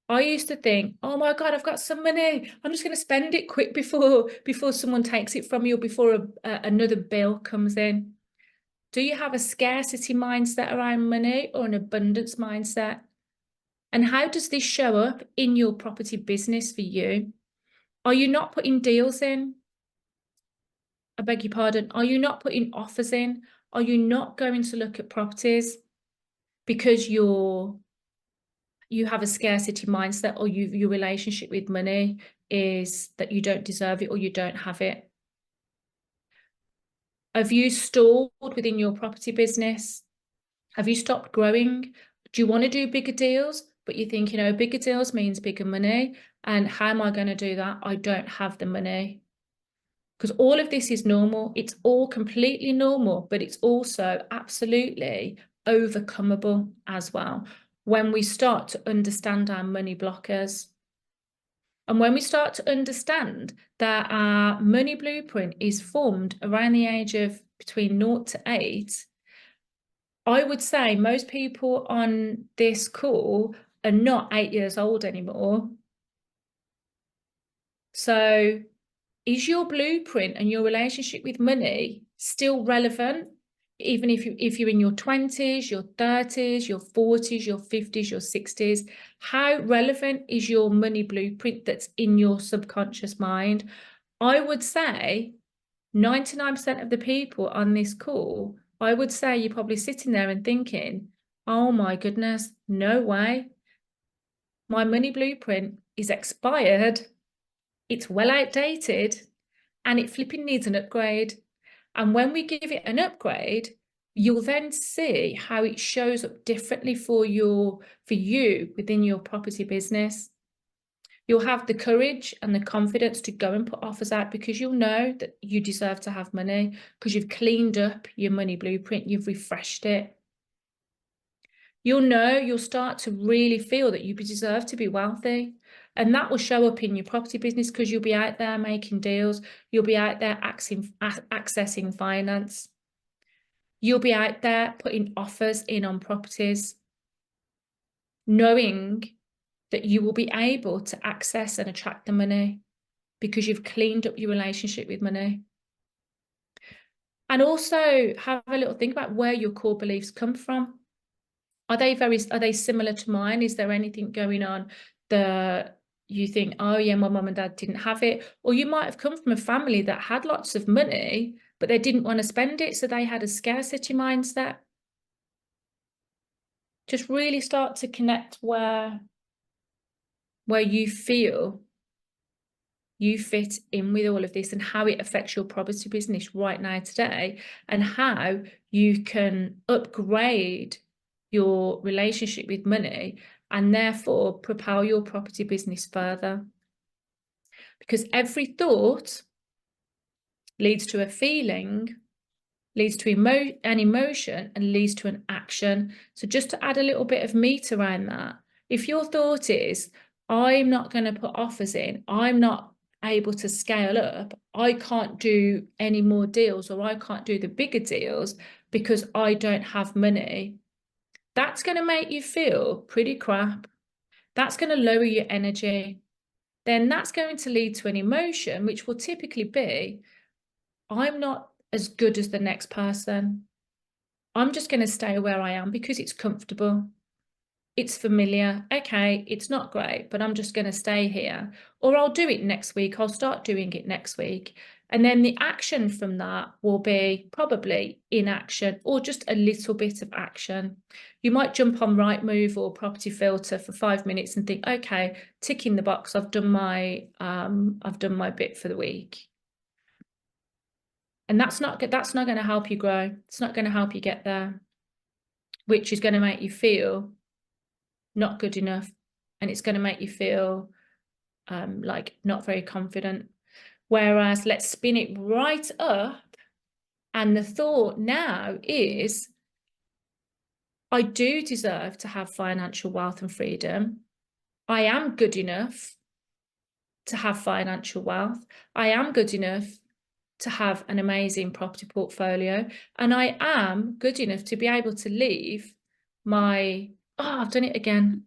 I used to think, oh my God, I've got some money. I'm just going to spend it quick before someone takes it from you, or before another bill comes in. Do you have a scarcity mindset around money or an abundance mindset? And how does this show up in your property business for you? Are you not putting deals in? I beg your pardon. Are you not putting offers in? Are you not going to look at properties because you have a scarcity mindset, or your relationship with money is that you don't deserve it or you don't have it? Have you stalled within your property business? Have you stopped growing? Do you want to do bigger deals, but you think, bigger deals means bigger money, and how am I going to do that? I don't have the money. Because all of this is normal. It's all completely normal, but it's also absolutely overcomable as well when we start to understand our money blockers. And when we start to understand that our money blueprint is formed around the age of between 0 to 8, I would say most people on this call are not 8 years old anymore. So is your blueprint and your relationship with money still relevant? Even if you're in your 20s, your 30s, your 40s, your 50s, your 60s, how relevant is your money blueprint that's in your subconscious mind? I would say 99% of the people on this call, I would say you're probably sitting there and thinking, oh my goodness, no way. My money blueprint is expired. It's well outdated, and it flipping needs an upgrade. And when we give it an upgrade, you'll then see how it shows up differently for you within your property business. You'll have the courage and the confidence to go and put offers out because you'll know that you deserve to have money because you've cleaned up your money blueprint, you've refreshed it. You'll start to really feel that you deserve to be wealthy. And that will show up in your property business because you'll be out there making deals. You'll be out there accessing finance. You'll be out there putting offers in on properties, knowing that you will be able to access and attract the money because you've cleaned up your relationship with money. And also have a little think about where your core beliefs come from. Are they similar to mine? Is there anything going on that you think, oh yeah, my mum and dad didn't have it? Or you might have come from a family that had lots of money, but they didn't want to spend it, so they had a scarcity mindset. Just really start to connect where you feel you fit in with all of this and how it affects your property business right now today, and how you can upgrade your relationship with money and therefore propel your property business further. Because every thought leads to a feeling, leads to an emotion, and leads to an action. So just to add a little bit of meat around that, if your thought is, I'm not going to put offers in, I'm not able to scale up, I can't do any more deals, or I can't do the bigger deals because I don't have money, that's going to make you feel pretty crap. That's going to lower your energy. Then that's going to lead to an emotion, which will typically be, I'm not as good as the next person. I'm just going to stay where I am because it's comfortable. It's familiar. Okay, it's not great, but I'm just going to stay here. Or I'll do it next week. I'll start doing it next week. And then the action from that will be probably inaction or just a little bit of action. You might jump on Rightmove or Property Filter for 5 minutes and think, okay, tick in the box. I've done my bit for the week. And that's not going to help you grow. It's not going to help you get there, which is going to make you feel not good enough, and it's going to make you feel like not very confident. Whereas let's spin it right up, and the thought now is, I do deserve to have financial wealth and freedom. I am good enough to have financial wealth. I am good enough to have an amazing property portfolio, and I am good enough to be able to leave my, I've done it again.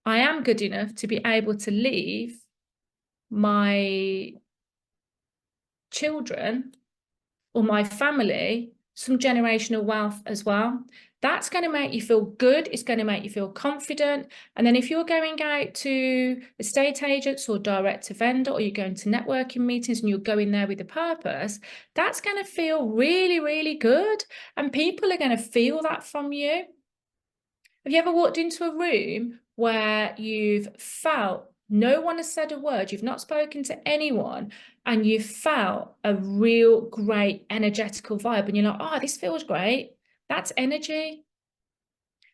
I am good enough to be able to leave my children or my family some generational wealth as well. That's going to make you feel good. It's going to make you feel confident. And then if you're going out to estate agents or direct to vendor, or you're going to networking meetings and you're going there with a purpose, that's going to feel really, really good. And people are going to feel that from you. Have you ever walked into a room where you've felt no one has said a word, you've not spoken to anyone, and you felt a real great energetical vibe, and you're like, oh, this feels great? That's energy.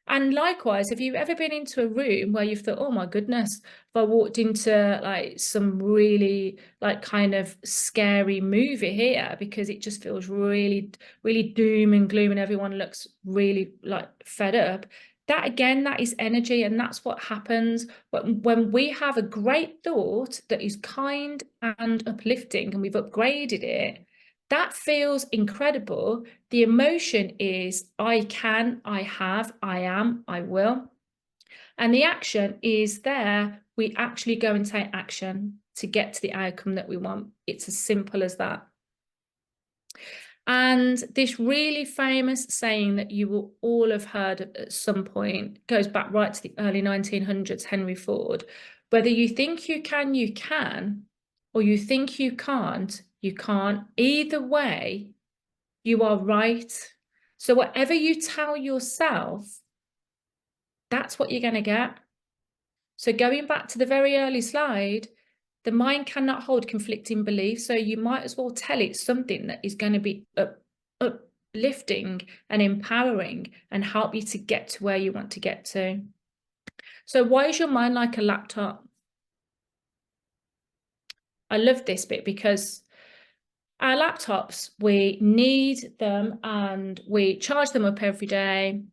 And likewise, have you ever been into a room where you've thought, oh my goodness, if I walked into like some really like kind of scary movie here, because it just feels really, really doom and gloom and everyone looks really like fed up. That again, that is energy, and that's what happens when we have a great thought that is kind and uplifting and we've upgraded it. That feels incredible. The emotion is, I can, I have, I am, I will. And the action is there. We actually go and take action to get to the outcome that we want. It's as simple as that. And this really famous saying that you will all have heard at some point goes back right to the early 1900s, Henry Ford. Whether you think you can, or you think you can't, you can't. Either way, you are right. So whatever you tell yourself, that's what you're going to get. So going back to the very early slide, the mind cannot hold conflicting beliefs. So you might as well tell it something that is going to be uplifting and empowering and help you to get to where you want to get to. So why is your mind like a laptop? I love this bit because our laptops, we need them and we charge them up every day.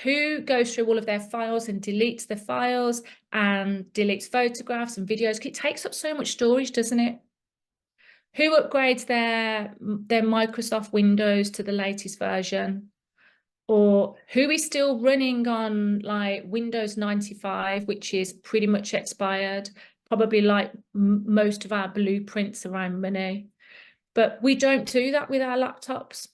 Who goes through all of their files and deletes the files and deletes photographs and videos? It takes up so much storage, doesn't it? Who upgrades their Microsoft Windows to the latest version? Or who is still running on like Windows 95, which is pretty much expired, probably like most of our blueprints around money. But we don't do that with our laptops.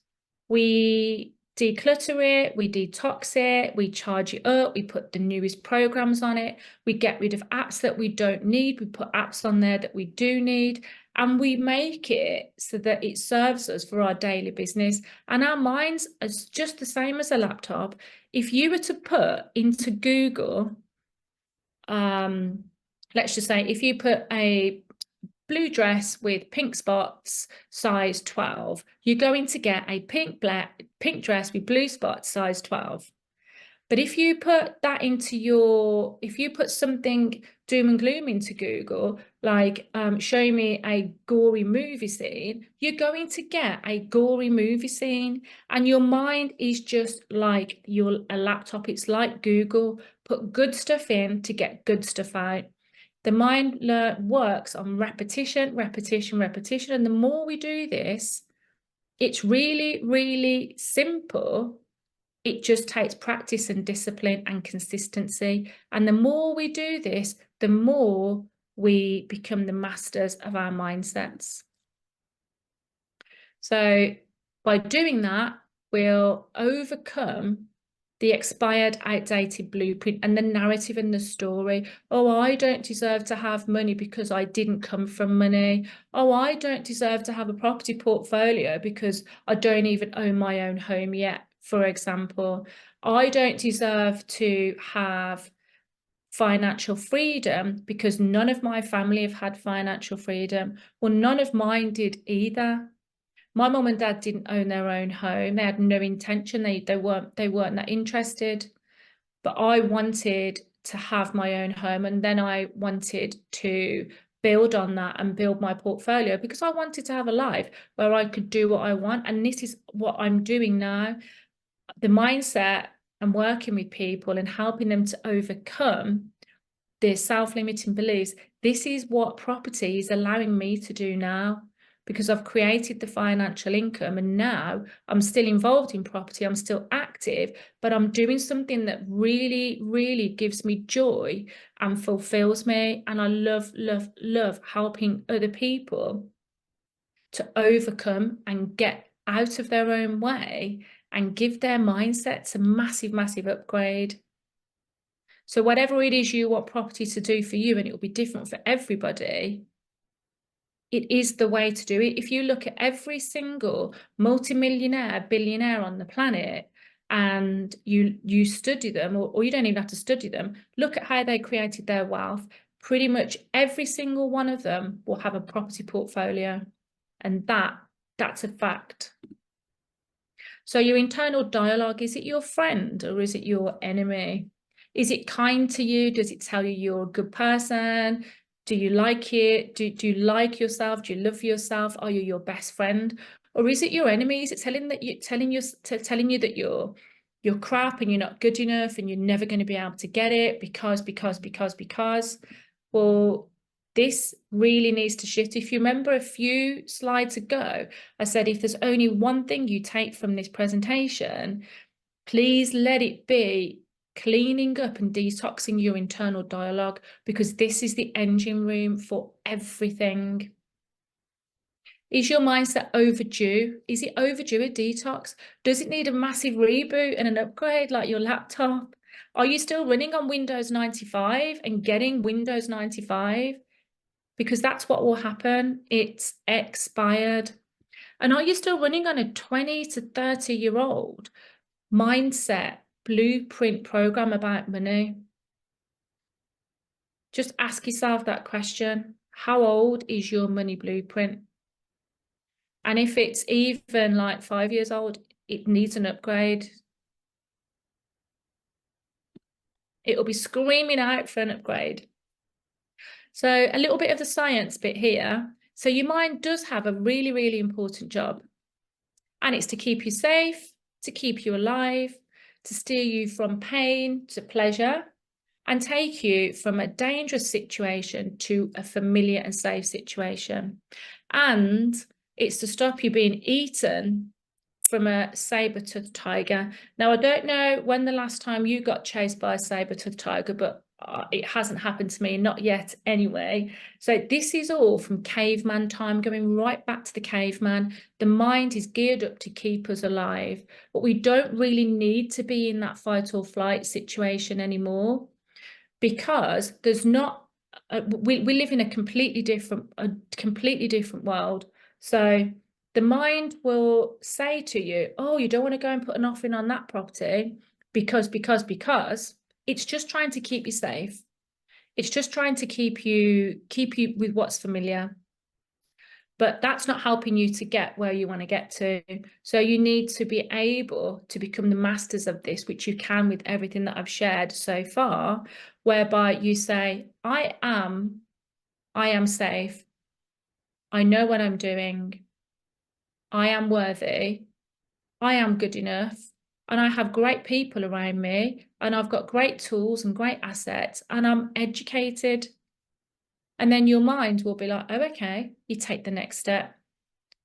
We declutter it, we detox it, we charge it up, we put the newest programs on it, we get rid of apps that we don't need, we put apps on there that we do need, and we make it so that it serves us for our daily business. And our minds are just the same as a laptop. If you were to put into Google, let's just say if you put a blue dress with pink spots, size 12, you're going to get a pink dress with blue spots, size 12. But if you put that into if you put something doom and gloom into Google, like show me a gory movie scene, you're going to get a gory movie scene. And your mind is just like a laptop. It's like Google. Put good stuff in to get good stuff out. The mind works on repetition, repetition, repetition. And the more we do this, it's really, really simple. It just takes practice and discipline and consistency. And the more we do this, the more we become the masters of our mindsets. So by doing that, we'll overcome the expired, outdated blueprint and the narrative and the story. Oh, I don't deserve to have money because I didn't come from money. Oh, I don't deserve to have a property portfolio because I don't even own my own home yet, for example. I don't deserve to have financial freedom because none of my family have had financial freedom. Well, none of mine did either. My mum and dad didn't own their own home. They had no intention. They weren't that interested. But I wanted to have my own home, and then I wanted to build on that and build my portfolio because I wanted to have a life where I could do what I want. And this is what I'm doing now. The mindset and working with people and helping them to overcome their self-limiting beliefs. This is what property is allowing me to do now, because I've created the financial income and now I'm still involved in property, I'm still active, but I'm doing something that really, really gives me joy and fulfills me. And I love, love, love helping other people to overcome and get out of their own way and give their mindsets a massive, massive upgrade. So whatever it is you want property to do for you, and it will be different for everybody, it is the way to do it. If you look at every single multimillionaire, billionaire on the planet, and you study them, or you don't even have to study them, look at how they created their wealth. Pretty much every single one of them will have a property portfolio. And that's a fact. So your internal dialogue, is it your friend or is it your enemy? Is it kind to you? Does it tell you you're a good person? Do you like it? Do you like yourself? Do you love yourself? Are you your best friend? Or is it your enemy? Is it telling you that you're crap and you're not good enough and you're never going to be able to get it because. Well, this really needs to shift. If you remember a few slides ago, I said if there's only one thing you take from this presentation, please let it be cleaning up and detoxing your internal dialogue, because this is the engine room for everything. Is your mindset overdue? Is it overdue a detox? Does it need a massive reboot and an upgrade like your laptop? Are you still running on Windows 95 and getting Windows 95? Because that's what will happen. It's expired. And are you still running on a 20 to 30-year-old mindset blueprint program about money? Just ask yourself that question. How old is your money blueprint? And if it's even like 5 years old, it needs an upgrade. It'll be screaming out for an upgrade. So a little bit of the science bit here. So your mind does have a really, really important job. And it's to keep you safe, to keep you alive, to steer you from pain to pleasure, and take you from a dangerous situation to a familiar and safe situation. And it's to stop you being eaten from a saber-toothed tiger. Now, I don't know when the last time you got chased by a saber-toothed tiger, but it hasn't happened to me, not yet anyway. So this is all from caveman time, going right back to the caveman. The mind is geared up to keep us alive, but we don't really need to be in that fight or flight situation anymore, because there's not, we live in a completely different world. So the mind will say to you, oh, you don't want to go and put an offering on that property because it's just trying to keep you safe. It's just trying to keep you with what's familiar. But that's not helping you to get where you want to get to. So you need to be able to become the masters of this, which you can with everything that I've shared so far, whereby you say, I am safe. I know what I'm doing. I am worthy. I am good enough. And I have great people around me. And I've got great tools and great assets. And I'm educated. And then your mind will be like, oh, okay, you take the next step.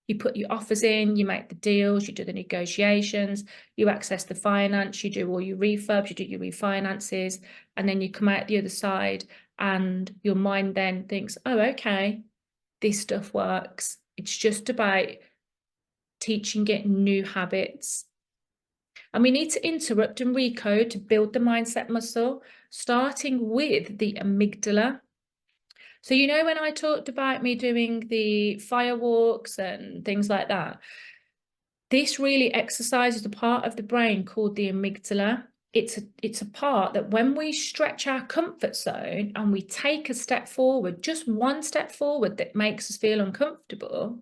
You put your offers in, you make the deals, you do the negotiations, you access the finance, you do all your refurbs, you do your refinances, and then you come out the other side and your mind then thinks, oh, okay, this stuff works. It's just about teaching it new habits. And we need to interrupt and recode to build the mindset muscle, starting with the amygdala. So, you know, when I talked about me doing the firewalks and things like that, this really exercises the part of the brain called the amygdala. It's a part that when we stretch our comfort zone and we take a step forward, just one step forward that makes us feel uncomfortable,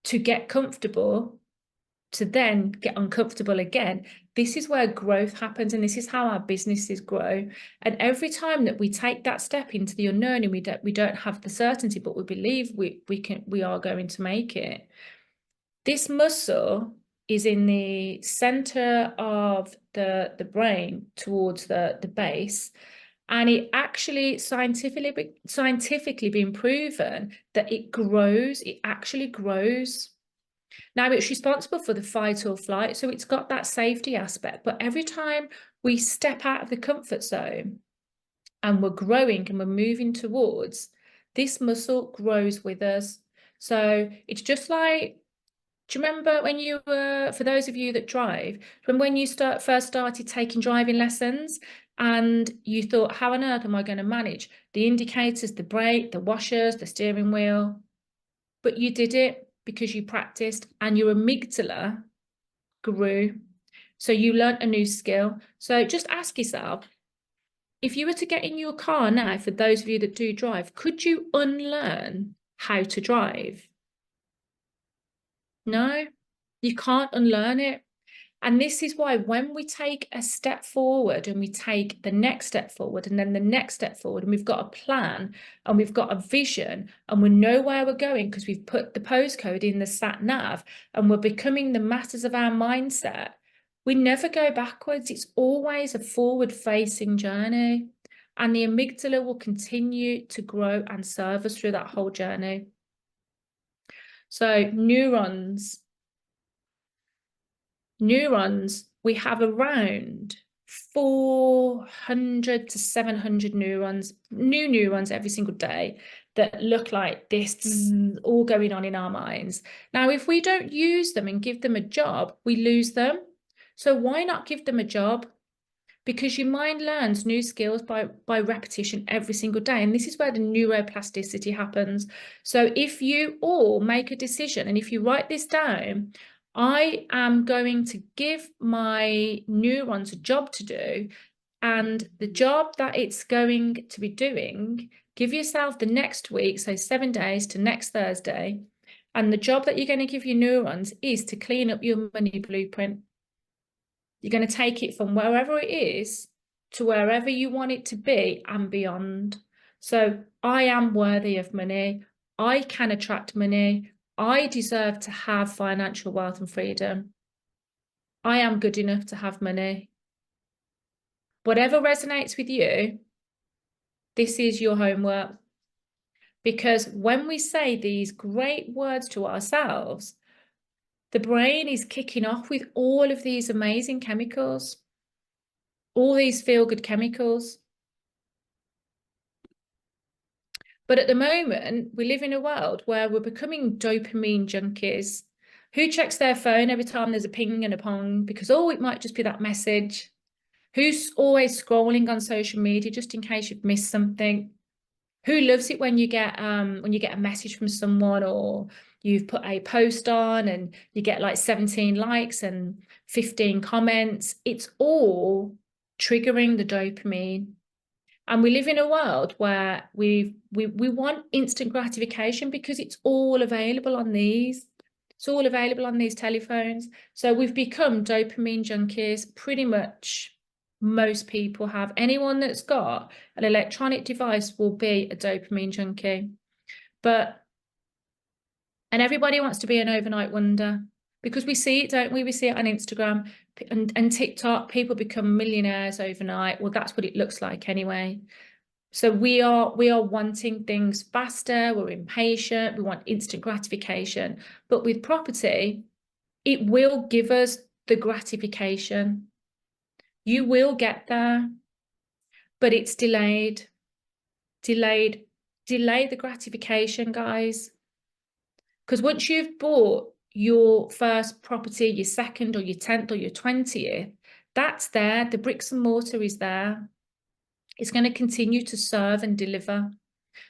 to get comfortable, to then get uncomfortable again, this is where growth happens, and this is how our businesses grow. And every time that we take that step into the unknown, and we don't have the certainty, but we believe we are going to make it. This muscle is in the center of the brain towards the base. And it actually scientifically been proven that it grows, it actually grows. Now, it's responsible for the fight or flight, so it's got that safety aspect. But every time we step out of the comfort zone and we're growing and we're moving towards, this muscle grows with us. So it's just like, do you remember when you were, for those of you that drive, when you first started taking driving lessons and you thought, how on earth am I going to manage the indicators, the brake, the washers, the steering wheel? But you did it because you practiced and your amygdala grew. So you learned a new skill. So just ask yourself, if you were to get in your car now, for those of you that do drive, could you unlearn how to drive? No, you can't unlearn it. And this is why when we take a step forward and we take the next step forward and then the next step forward, and we've got a plan and we've got a vision and we know where we're going because we've put the postcode in the sat nav and we're becoming the masters of our mindset, we never go backwards. It's always a forward facing journey. And the amygdala will continue to grow and serve us through that whole journey. So neurons, we have around 400 to 700 neurons, new neurons every single day that look like this, all going on in our minds. Now, if we don't use them and give them a job, we lose them. So why not give them a job? Because your mind learns new skills by repetition every single day. And this is where the neuroplasticity happens. So if you all make a decision, and if you write this down, I am going to give my neurons a job to do, and the job that it's going to be doing, give yourself the next week, so 7 days to next Thursday, And the job that you're going to give your neurons is to clean up your money blueprint. You're going to take it from wherever it is to wherever you want it to be and beyond. So I am worthy of money. I can attract money. I deserve to have financial wealth and freedom. I am good enough to have money. Whatever resonates with you, this is your homework. Because when we say these great words to ourselves, the brain is kicking off with all of these amazing chemicals, all these feel-good chemicals. But at the moment, we live in a world where we're becoming dopamine junkies. Who checks their phone every time there's a ping and a pong? Because, oh, it might just be that message. Who's always scrolling on social media just in case you've missed something? Who loves it when you get a message from someone, or you've put a post on and you get like 17 likes and 15 comments? It's all triggering the dopamine. And we live in a world where we want instant gratification because it's all available on these. It's all available on these telephones. So we've become dopamine junkies. Pretty much most people have. Anyone that's got an electronic device will be a dopamine junkie. And everybody wants to be an overnight wonder, because we see it, don't we? We see it on Instagram and TikTok. People become millionaires overnight. Well, that's what it looks like anyway. So we are wanting things faster. We're impatient. We want instant gratification. But with property, it will give us the gratification. You will get there, but it's delayed. Delay the gratification, guys. Because once you've bought your first property, your second or your 10th or your 20th, that's there. The bricks and mortar is there. It's going to continue to serve and deliver.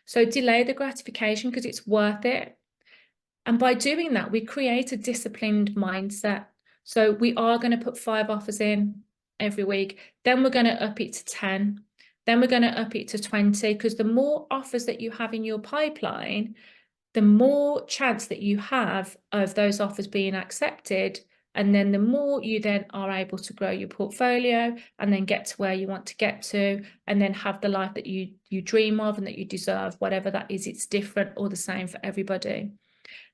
So delay the gratification because it's worth it. And by doing that, we create a disciplined mindset. So we are going to put 5 offers in every week. Then we're going to up it to 10. Then we're going to up it to 20, because the more offers that you have in your pipeline, the more chance that you have of those offers being accepted. And then the more you then are able to grow your portfolio and then get to where you want to get to, and then have the life that you dream of and that you deserve, whatever that is. It's different or the same for everybody.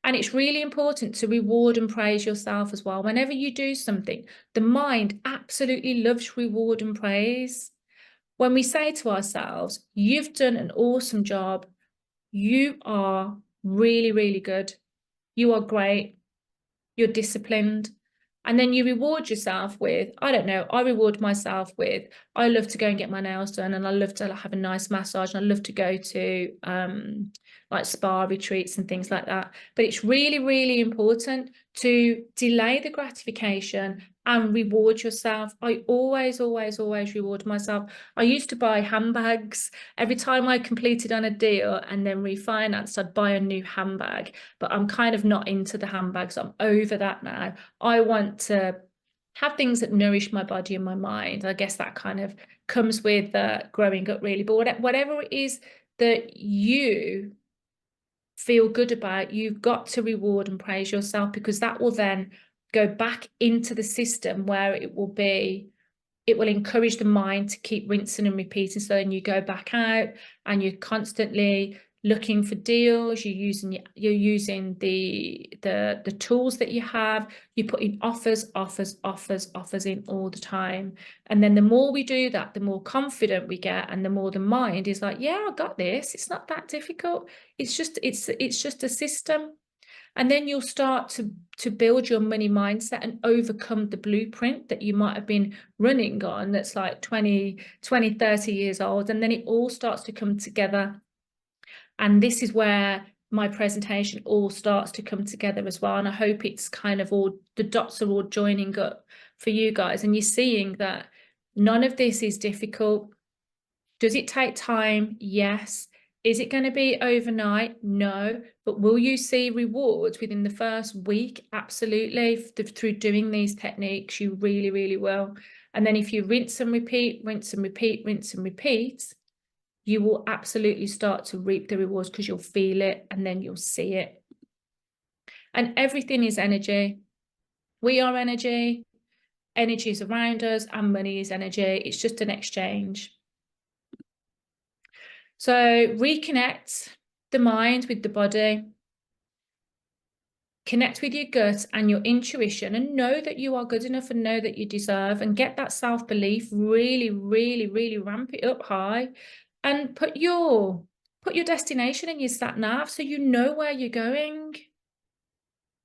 And it's really important to reward and praise yourself as well. Whenever you do something, the mind absolutely loves reward and praise. When we say to ourselves, you've done an awesome job, you are really, really good, you are great, you're disciplined. And then you reward yourself with, I don't know, I reward myself with, I love to go and get my nails done, and I love to have a nice massage, and I love to go to like spa retreats and things like that. But it's really, really important to delay the gratification and reward yourself. I always, always, always reward myself. I used to buy handbags. Every time I completed on a deal and then refinanced, I'd buy a new handbag. But I'm kind of not into the handbags. I'm over that now. I want to have things that nourish my body and my mind. I guess that kind of comes with growing up, really. But whatever it is that you feel good about, you've got to reward and praise yourself, because that will then go back into the system where it will encourage the mind to keep rinsing and repeating. So then you go back out and you're constantly looking for deals. You're using the tools that you have. You're putting offers in all the time. And then the more we do that, the more confident we get, and the more the mind is like, yeah, I got this. It's not that difficult. It's just a system. And then you'll start to build your money mindset and overcome the blueprint that you might have been running on that's like 20, 30 years old. And then it all starts to come together. And this is where my presentation all starts to come together as well. And I hope it's kind of all, the dots are all joining up for you guys. And you're seeing that none of this is difficult. Does it take time? Yes. Is it going to be overnight? No. But will you see rewards within the first week? Absolutely. Through doing these techniques, you really, really will. And then if you rinse and repeat, you will absolutely start to reap the rewards, because you'll feel it and then you'll see it. And everything is energy. We are energy. Energy is around us, and money is energy. It's just an exchange. So reconnect the mind with the body. Connect with your gut and your intuition, and know that you are good enough and know that you deserve, and get that self-belief really, really, really ramp it up high, and put your destination in your sat nav so you know where you're going.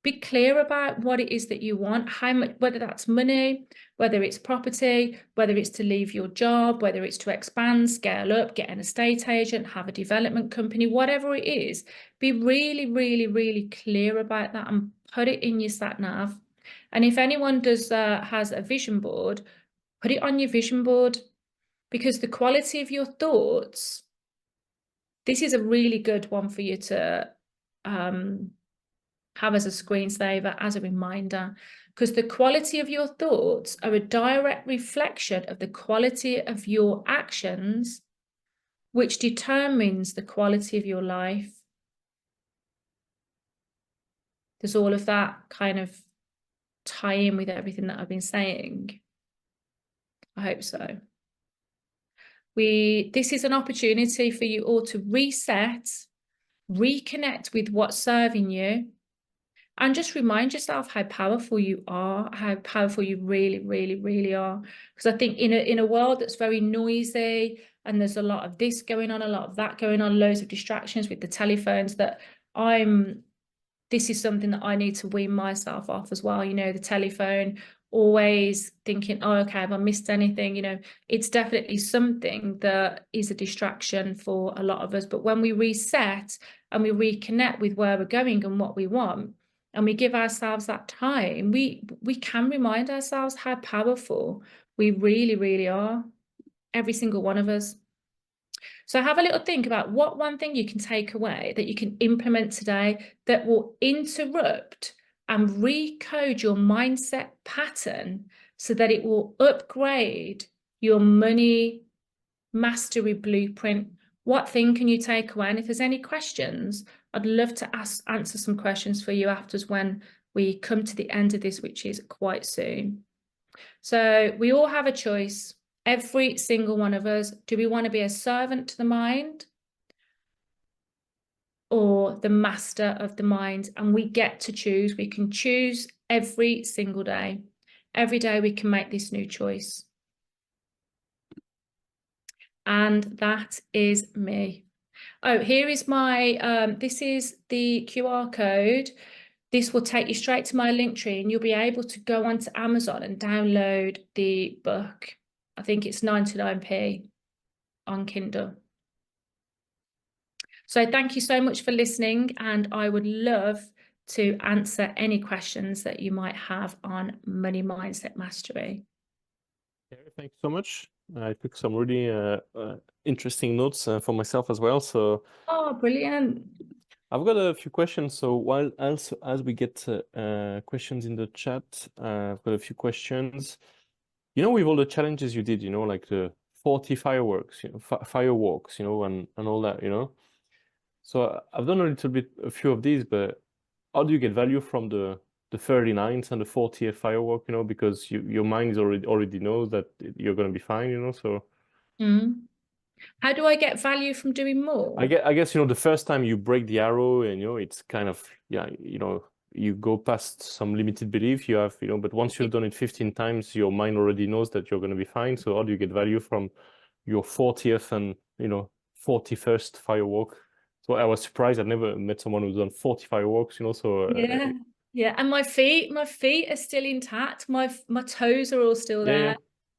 Be clear about what it is that you want, how much, whether that's money, whether it's property, whether it's to leave your job, whether it's to expand, scale up, get an estate agent, have a development company, whatever it is. Be really, really, really clear about that and put it in your sat nav. And if anyone has a vision board, put it on your vision board, because the quality of your thoughts, this is a really good one for you to have as a screensaver, as a reminder, because the quality of your thoughts are a direct reflection of the quality of your actions, which determines the quality of your life. Does all of that kind of tie in with everything that I've been saying? I hope so. This is an opportunity for you all to reset, reconnect with what's serving you, and just remind yourself how powerful you are, how powerful you really, really, really are. Because I think in a world that's very noisy, and there's a lot of this going on, a lot of that going on, loads of distractions with the telephones, that this is something that I need to wean myself off as well. You know, the telephone, always thinking, oh, okay, have I missed anything? You know, it's definitely something that is a distraction for a lot of us. But when we reset and we reconnect with where we're going and what we want, and we give ourselves that time, we can remind ourselves how powerful we really, really are, every single one of us. So have a little think about what one thing you can take away that you can implement today that will interrupt and recode your mindset pattern so that it will upgrade your money mastery blueprint. What thing can you take away? And if there's any questions, I'd love to answer some questions for you afterwards when we come to the end of this, which is quite soon. So we all have a choice. Every single one of us. Do we want to be a servant to the mind or the master of the mind? And we get to choose. We can choose every single day. Every day we can make this new choice. And that is me. Oh, here is my, this is the QR code. This will take you straight to my link tree, and you'll be able to go onto Amazon and download the book. I think it's 99p on Kindle. So thank you so much for listening, and I would love to answer any questions that you might have on money mindset mastery. Kerry, thank you so much. I took some really interesting notes for myself as well. So, oh, brilliant. I've got a few questions. So while also as we get questions in the chat, I've got a few questions. You know, with all the challenges you did, you know, like the 40 fireworks, you know, firewalks, you know, and all that, you know. So I've done a few of these, but how do you get value from the 39th and the 40th firework, you know, because your mind is already knows that you're going to be fine, you know, so. How do I get value from doing more? I guess, you know, the first time you break the arrow and, you know, it's kind of, yeah, you know, you go past some limited belief you have, you know, but once you've done it 15 times, your mind already knows that you're going to be fine. So how do you get value from your 40th and, you know, 41st firework? So I was surprised. I'd never met someone who's done 40 fireworks, you know, so. Yeah. And my feet are still intact. My toes are all still there. Yeah.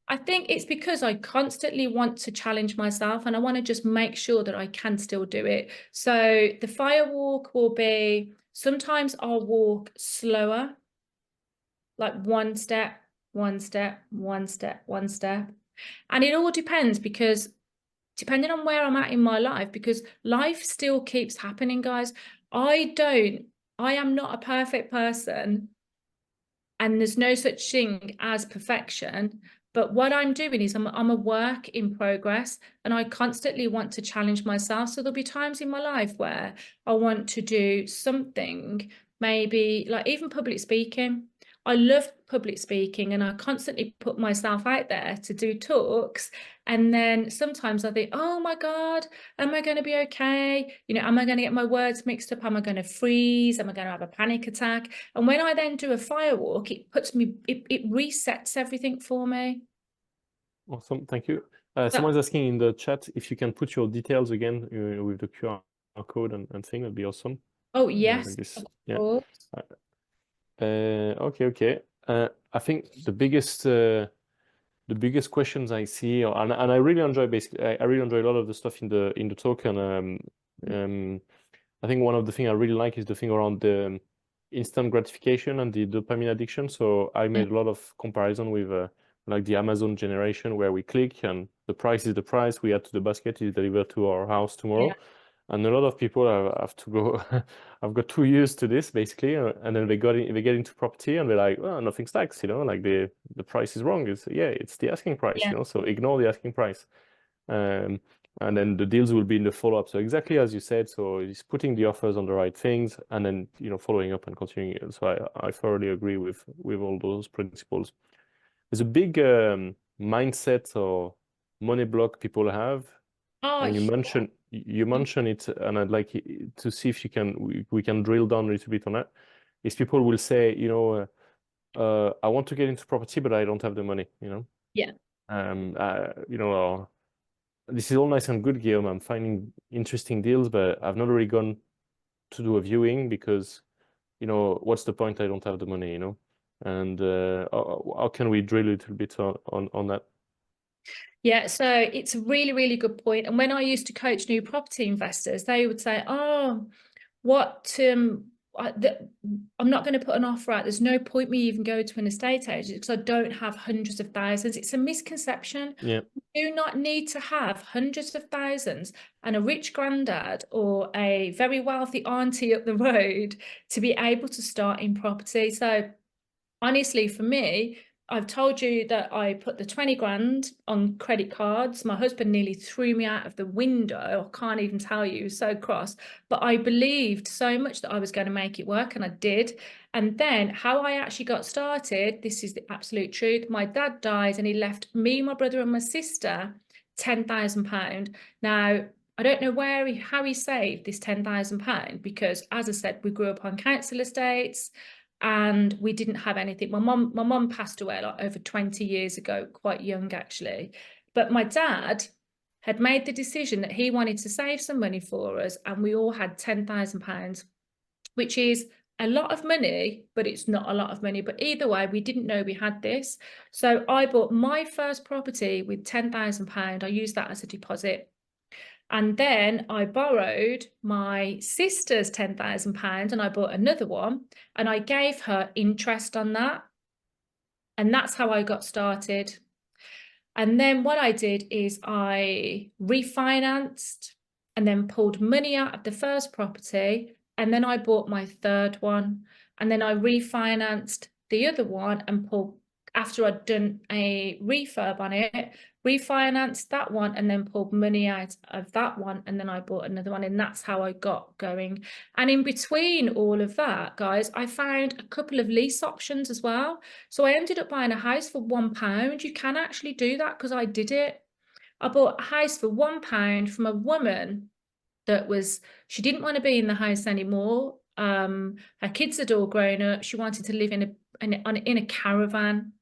I think it's because I constantly want to challenge myself, and I want to just make sure that I can still do it. So the fire walk will be, sometimes I'll walk slower, like one step, one step, one step, one step. And it all depends, because depending on where I'm at in my life, because life still keeps happening, guys. I am not a perfect person, and there's no such thing as perfection. But what I'm doing is I'm a work in progress, and I constantly want to challenge myself. So there'll be times in my life where I want to do something maybe like even public speaking. I love public speaking and I constantly put myself out there to do talks. And then sometimes I think, oh my God, am I going to be okay? You know, am I going to get my words mixed up? Am I going to freeze? Am I going to have a panic attack? And when I then do a firewalk, it resets everything for me. Awesome, thank you. So, Someone's asking in the chat if you can put your details again with the QR code and thing, that'd be awesome. oh yes, This, of yeah. course. Okay. I think the biggest questions I see, and I really enjoy basically, I really enjoy a lot of the stuff in the talk, and I think one of the things I really like is the thing around the instant gratification and the dopamine addiction. So I made a lot of comparison with like the Amazon generation where we click and the price is the price, we add to the basket, is delivered to our house tomorrow. Yeah. And a lot of people have to go, I've got 2 years to this basically, and then they get into property and they're like, oh, nothing stacks, you know, like the price is wrong. It's the asking price, Yeah. you know, so ignore the asking price. And then the deals will be in the follow-up. So exactly as you said, so it's putting the offers on the right things and then, you know, following up and continuing it. So I thoroughly agree with all those principles. There's a big mindset or money block people have, Oh, and you mention it, and I'd like to see if we can drill down a little bit on that. Is people will say, you know, I want to get into property, but I don't have the money, you know. yeah. You know, this is all nice and good, Guillaume. I'm finding interesting deals, but I've not really gone to do a viewing because, you know, what's the point? I don't have the money, you know. And how can we drill a little bit on that? Yeah, so it's a really, really good point. And when I used to coach new property investors, they would say, oh, I'm not going to put an offer out. There's no point me even go to an estate agent because I don't have hundreds of thousands. It's a misconception. Yeah. You do not need to have hundreds of thousands and a rich granddad or a very wealthy auntie up the road to be able to start in property. So honestly, for me, I've told you that I put the 20 grand on credit cards. My husband nearly threw me out of the window. I can't even tell you, so cross. But I believed so much that I was going to make it work, and I did. And then how I actually got started, this is the absolute truth. My dad died and he left me, my brother and my sister £10,000. Now, I don't know how he saved this £10,000 because, as I said, we grew up on council estates and we didn't have anything. My mum passed away like over 20 years ago, quite young actually. But my dad had made the decision that he wanted to save some money for us, and we all had £10,000, which is a lot of money, but it's not a lot of money. But either way, we didn't know we had this. So I bought my first property with £10,000. I used that as a deposit. And then I borrowed my sister's £10,000 and I bought another one and I gave her interest on that. And that's how I got started. And then what I did is I refinanced and then pulled money out of the first property. And then I bought my third one. And then I refinanced the other one and pulled, after I'd done a refurb on it, refinanced that one and then pulled money out of that one. And then I bought another one. And that's how I got going. And in between all of that, guys, I found a couple of lease options as well. So I ended up buying a house for £1. You can actually do that because I did it. I bought a house for £1 from a woman that she didn't want to be in the house anymore. Her kids had all grown up. She wanted to live in a caravan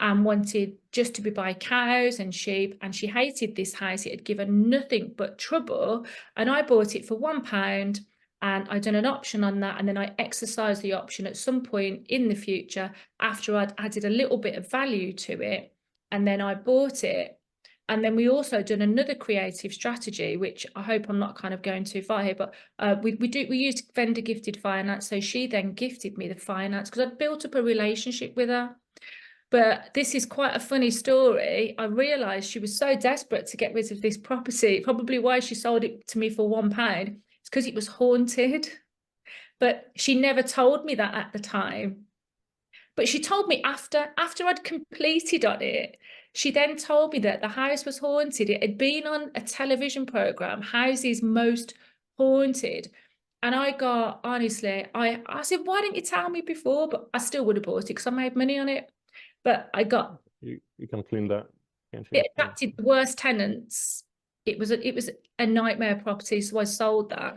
and wanted just to be by cows and sheep, and she hated this house. It had given nothing but trouble, and I bought it for £1 and I'd done an option on that, and then I exercised the option at some point in the future after I'd added a little bit of value to it, and then I bought it. And then we also done another creative strategy, which I hope I'm not kind of going too far here, but we used vendor gifted finance. So she then gifted me the finance because I'd built up a relationship with her. But this is quite a funny story. I realised she was so desperate to get rid of this property, probably why she sold it to me for £1. It's because it was haunted. But she never told me that at the time. But she told me after I'd completed on it. She then told me that the house was haunted. It had been on a television program, Houses Most Haunted. And I got, honestly, I said, why didn't you tell me before? But I still would have bought it because I made money on it. But I got, You can clean that, can't you? it attracted the worst tenants. It was a nightmare property, so I sold that.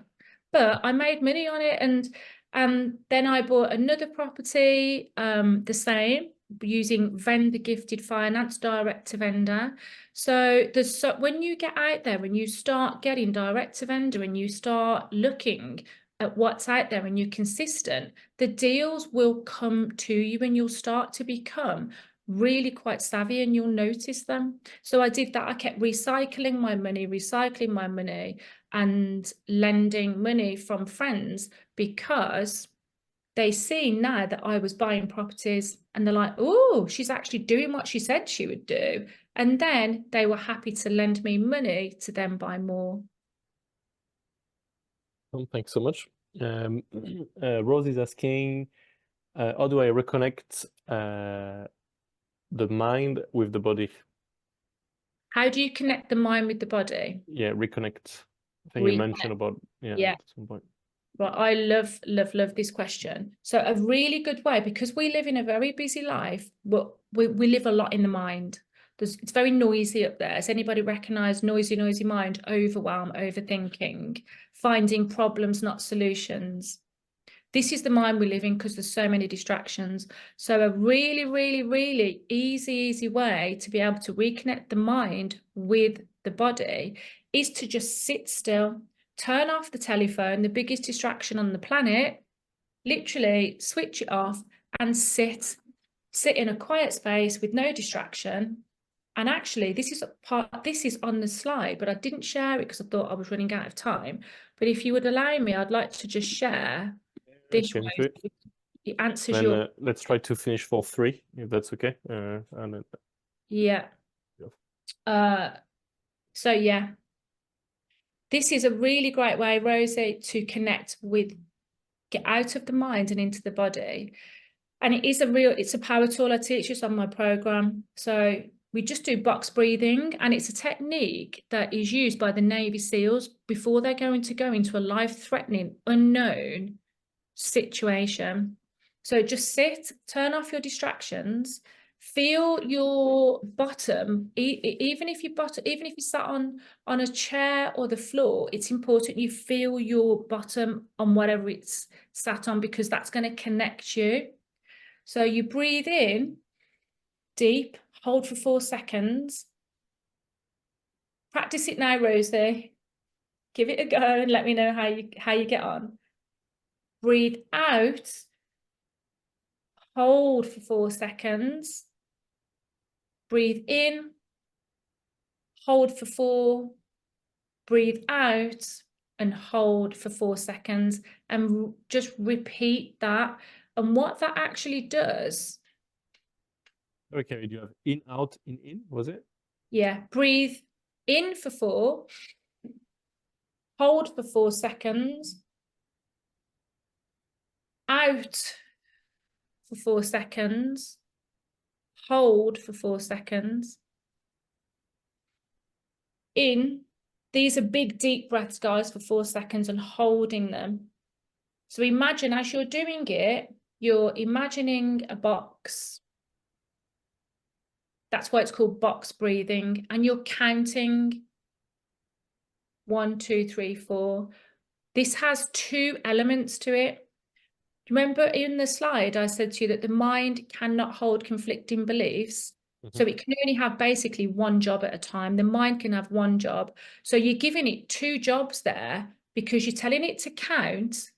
But I made money on it, and then I bought another property, the same, using vendor gifted finance, direct to vendor. So when you get out there and you start getting direct to vendor and you start looking at what's out there and you're consistent, the deals will come to you and you'll start to become really quite savvy and you'll notice them. So I did that. I kept recycling my money and lending money from friends because they see now that I was buying properties and they're like, oh, she's actually doing what she said she would do. And then they were happy to lend me money to then buy more. Thanks so much. Rose is asking, how do I reconnect the mind with the body? How do you connect the mind with the body? Yeah, reconnect. I think you mentioned about, Yeah. at some point. Well, I love this question. So a really good way, because we live in a very busy life, but we live a lot in the mind. It's very noisy up there. Has anybody recognized noisy mind, overwhelm, overthinking, finding problems, not solutions? This is the mind we live in because there's so many distractions. So a really, really, really easy way to be able to reconnect the mind with the body is to just sit still, turn off the telephone, the biggest distraction on the planet, literally switch it off and sit in a quiet space with no distraction. And actually, this is on the slide, but I didn't share it because I thought I was running out of time. But if you would allow me, I'd like to just share this way. It answers your. Let's try to finish for 3, if that's okay. Yeah. So yeah, this is a really great way, Rosie, to connect with, get out of the mind and into the body. And it's a power tool. I teach this on my program. So we just do box breathing, and it's a technique that is used by the Navy SEALs before they're going to go into a life-threatening, unknown situation. So just sit, turn off your distractions, feel your bottom, even if you sat on a chair or the floor, it's important you feel your bottom on whatever it's sat on, because that's going to connect you. So you breathe in deep, hold for 4 seconds. Practice it now, Rosie. Give it a go and let me know how you get on. Breathe out, hold for 4 seconds. Breathe in, hold for 4, breathe out and hold for 4 seconds, and just repeat that. And what that actually does. Okay, do you have in, out, in, was it? Yeah, breathe in for 4, hold for 4 seconds, out for 4 seconds, hold for 4 seconds, in. These are big, deep breaths, guys, for 4 seconds and holding them. So imagine as you're doing it, you're imagining a box. That's why it's called box breathing. And you're counting 1, 2, 3, 4. This has 2 elements to it. Remember in the slide, I said to you that the mind cannot hold conflicting beliefs. So it can only have basically 1 job at a time. The mind can have 1 job. So you're giving it 2 jobs there because you're telling it to count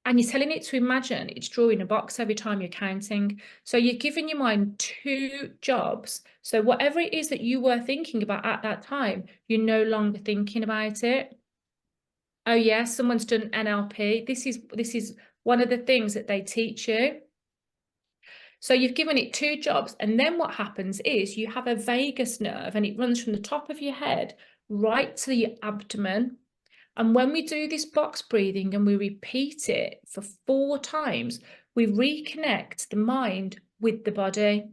and you're telling it to imagine it's drawing a box every time you're counting. So you're giving your mind 2 jobs. So whatever it is that you were thinking about at that time, you're no longer thinking about it. Oh yeah, someone's done NLP. This is one of the things that they teach you. So you've given it 2 jobs, and then what happens is you have a vagus nerve, and it runs from the top of your head right to your abdomen. And when we do this box breathing and we repeat it for 4 times, we reconnect the mind with the body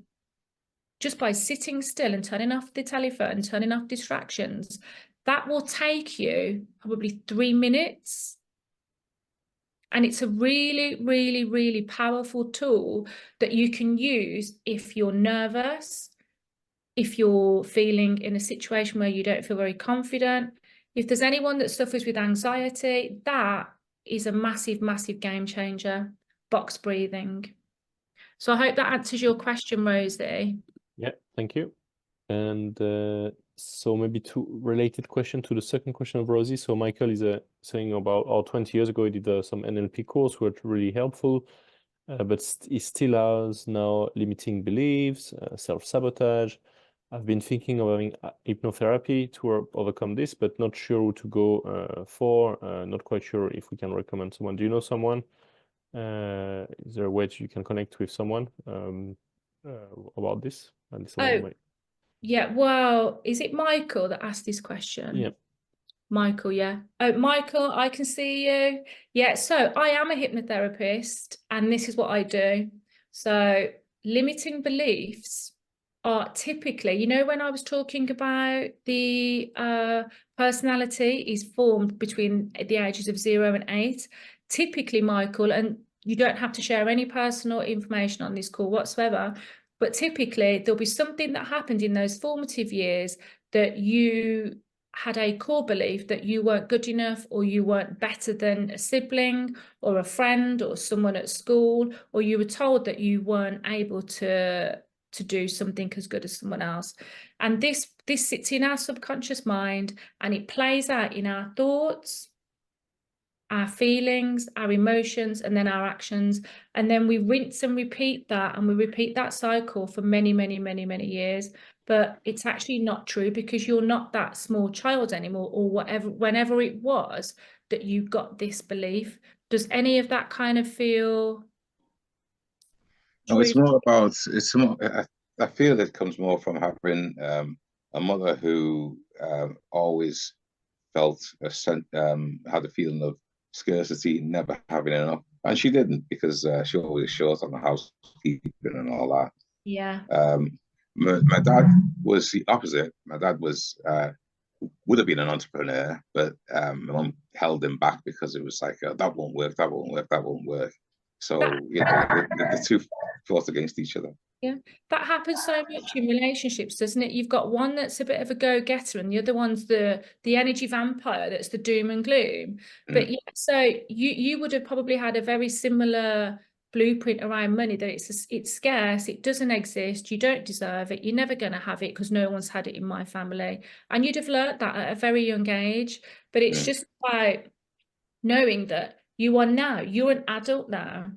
just by sitting still and turning off the telephone, turning off distractions. That will take you probably 3 minutes. And it's a really, really, really powerful tool that you can use if you're nervous, if you're feeling in a situation where you don't feel very confident. If there's anyone that suffers with anxiety, that is a massive, massive game changer, box breathing. So I hope that answers your question, Rosie. Yeah, thank you. And so maybe two related question to the second question of Rosie. So Michael is saying about 20 years ago he did some NLP course, which were really helpful, but he still has now limiting beliefs, self-sabotage. I've been thinking of having hypnotherapy to overcome this, but not sure who to go for. Not quite sure if we can recommend someone. Do you know someone? Is there a way you can connect with someone about this? And someone Oh, might. yeah. Well, is it Michael that asked this question? Yeah. Michael, yeah. Oh, Michael, I can see you. Yeah, so I am a hypnotherapist, and this is what I do. So, limiting beliefs are typically, you know, when I was talking about the personality is formed between the ages of 0 and 8. Typically, Michael, and you don't have to share any personal information on this call whatsoever, but typically there'll be something that happened in those formative years that you had a core belief that you weren't good enough, or you weren't better than a sibling or a friend or someone at school, or you were told that you weren't able to do something as good as someone else. And this sits in our subconscious mind, and it plays out in our thoughts, our feelings, our emotions, and then our actions. And then we rinse and repeat that, and we repeat that cycle for many, many, many, many years. But it's actually not true, because you're not that small child anymore, or whatever, whenever it was that you got this belief. Does any of that kind of feel No, true? it's more about it's more. I feel it comes more from having a mother who always felt had a feeling of scarcity, never having enough, and she didn't, because she always short on the housekeeping and all that. Yeah. My dad was the opposite. My dad was would have been an entrepreneur, but my mum held him back because it was like that won't work, that won't work, that won't work. That So you know the two fought against each other. Yeah, that happens so much in relationships, doesn't it? You've got one that's a bit of a go-getter, and the other one's the energy vampire that's the doom and gloom. But yeah, so you would have probably had a very similar blueprint around money, that it's scarce, it doesn't exist, you don't deserve it, you're never going to have it because no one's had it in my family. And you'd have learned that at a very young age. But it's just about knowing that you're an adult now.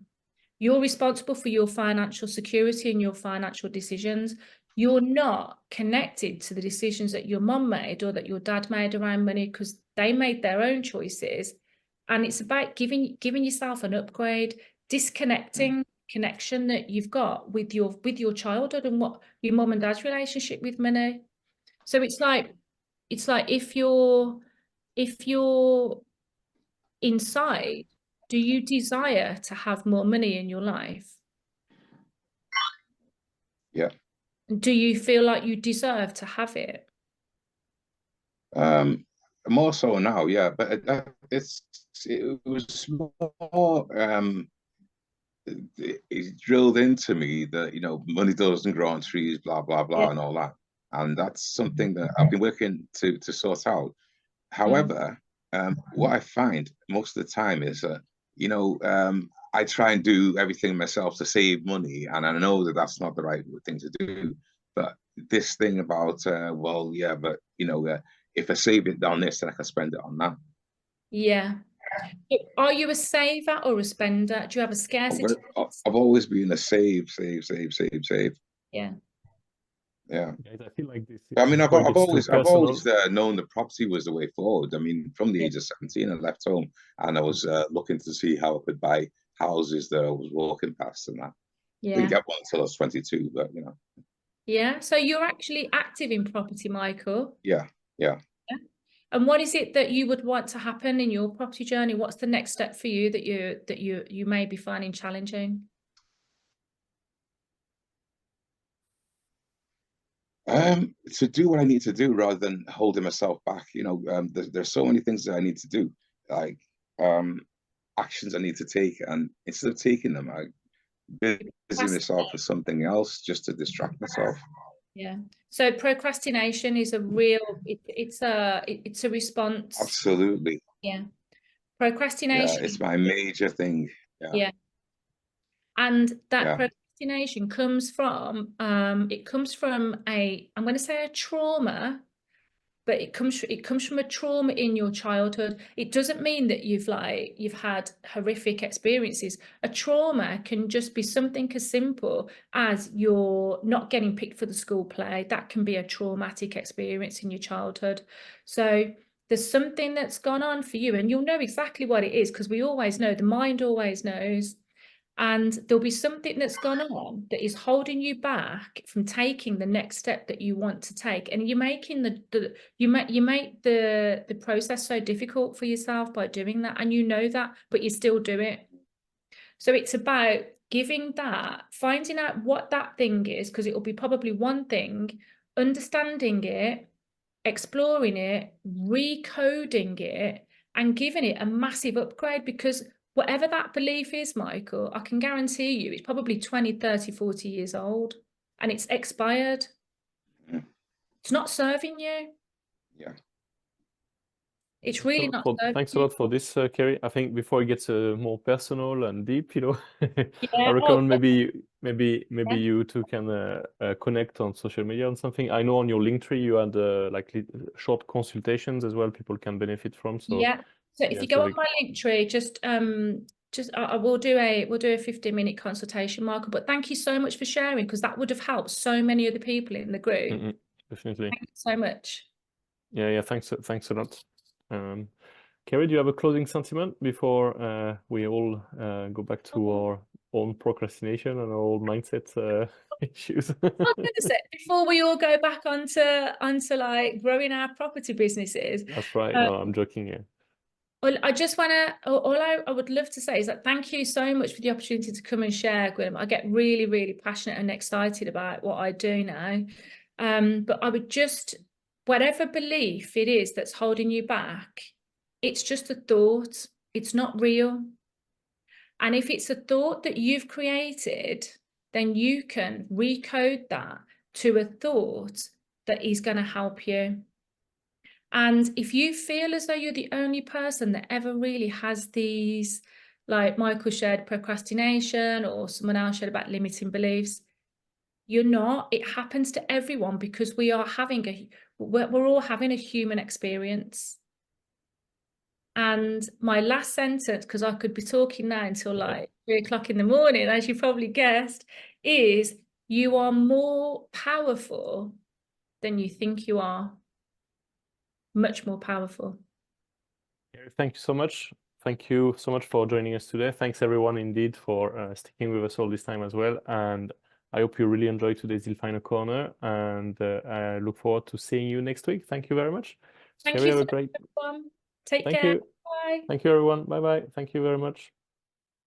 You're responsible for your financial security and your financial decisions. You're not connected to the decisions that your mum made or that your dad made around money, because they made their own choices. And it's about giving yourself an upgrade, disconnecting connection that you've got with your childhood and what your mum and dad's relationship with money. So it's like if you're inside, do you desire to have more money in your life? Yeah. Do you feel like you deserve to have it? More so now, yeah. But it was more it drilled into me that money doesn't grow on trees, blah blah blah, and all that. And that's something that I've been working to sort out. However, what I find most of the time is that I try and do everything myself to save money, and I know that that's not the right thing to do. But this thing about well, yeah, but if I save it on this, then I can spend it on that. Yeah. Are you a saver or a spender? Do you have a scarcity? I've always been a save. Yeah. Yeah. Guys, I feel like this I mean, I've point is too always personal. known that property was the way forward. I mean, from the age of 17, I left home and I was looking to see how I could buy houses that I was walking past and that. Didn't Yeah. get one until I was 22, but Yeah. So you're actually active in property, Michael. yeah. And what is it that you would want to happen in your property journey? What's the next step for you that you may be finding challenging? To do what I need to do rather than holding myself back. There's so many things that I need to do. Like actions I need to take, and instead of taking them, I busy myself with something else just to distract myself. Yeah. So procrastination is a real, it's a response. Absolutely. Yeah. Yeah, Procrastination. it's my major thing. Yeah. Yeah. And that Yeah. procrastination comes from, it comes from I'm going to say a trauma, but it comes from a trauma in your childhood. It doesn't mean that you've had horrific experiences. A trauma can just be something as simple as you're not getting picked for the school play. That can be a traumatic experience in your childhood. So there's something that's gone on for you, and you'll know exactly what it is, because we always know, the mind always knows. And there'll be something that's gone on that is holding you back from taking the next step that you want to take, and you're making you make the process so difficult for yourself by doing that, and you know that, but you still do it. So it's about finding out what that thing is, because it will be probably one thing, understanding it, exploring it, recoding it, and giving it a massive upgrade, because whatever that belief is, Michael, I can guarantee you it's probably 20, 30, 40 years old, and it's expired. It's not serving you. Yeah. It's really not serving Thanks a lot for this, Kerry. I think before it gets more personal and deep, I Yeah. recommend maybe you two can connect on social media on something. I know on your Linktree you had like short consultations as well. People can benefit from. So yeah. So if you go on my Linktree, I will do a 15-minute consultation, Michael. But thank you so much for sharing, because that would have helped so many other people in the group. Definitely. Thank you so much. Yeah. Thanks a lot. Kerry, do you have a closing sentiment before we all go back to our own procrastination and our own mindset issues? I was going to say, before we all go back onto like growing our property businesses. That's right. No, I'm joking. Yeah. Well, I just want to, all I would love to say is that thank you so much for the opportunity to come and share, Gwynn. I get really, really passionate and excited about what I do now. But I would just, whatever belief it is that's holding you back, it's just a thought. It's not real. And if it's a thought that you've created, then you can recode that to a thought that is going to help you. And if you feel as though you're the only person that ever really has these, like Michael shared procrastination, or someone else shared about limiting beliefs, you're not. It happens to everyone, because we're all having a human experience. And my last sentence, because I could be talking now until like 3 o'clock in the morning, as you probably guessed, is you are more powerful than you think you are. Much more powerful. Thank you so much. Thank you so much for joining us today. Thanks everyone indeed for sticking with us all this time as well. And I hope you really enjoyed today's Deal Finder Corner, and I look forward to seeing you next week. Thank you very much. Thank Kerry, you have so a great. much, everyone. Take Thank care. you. Bye. Thank you, everyone. Bye bye. Thank you very much.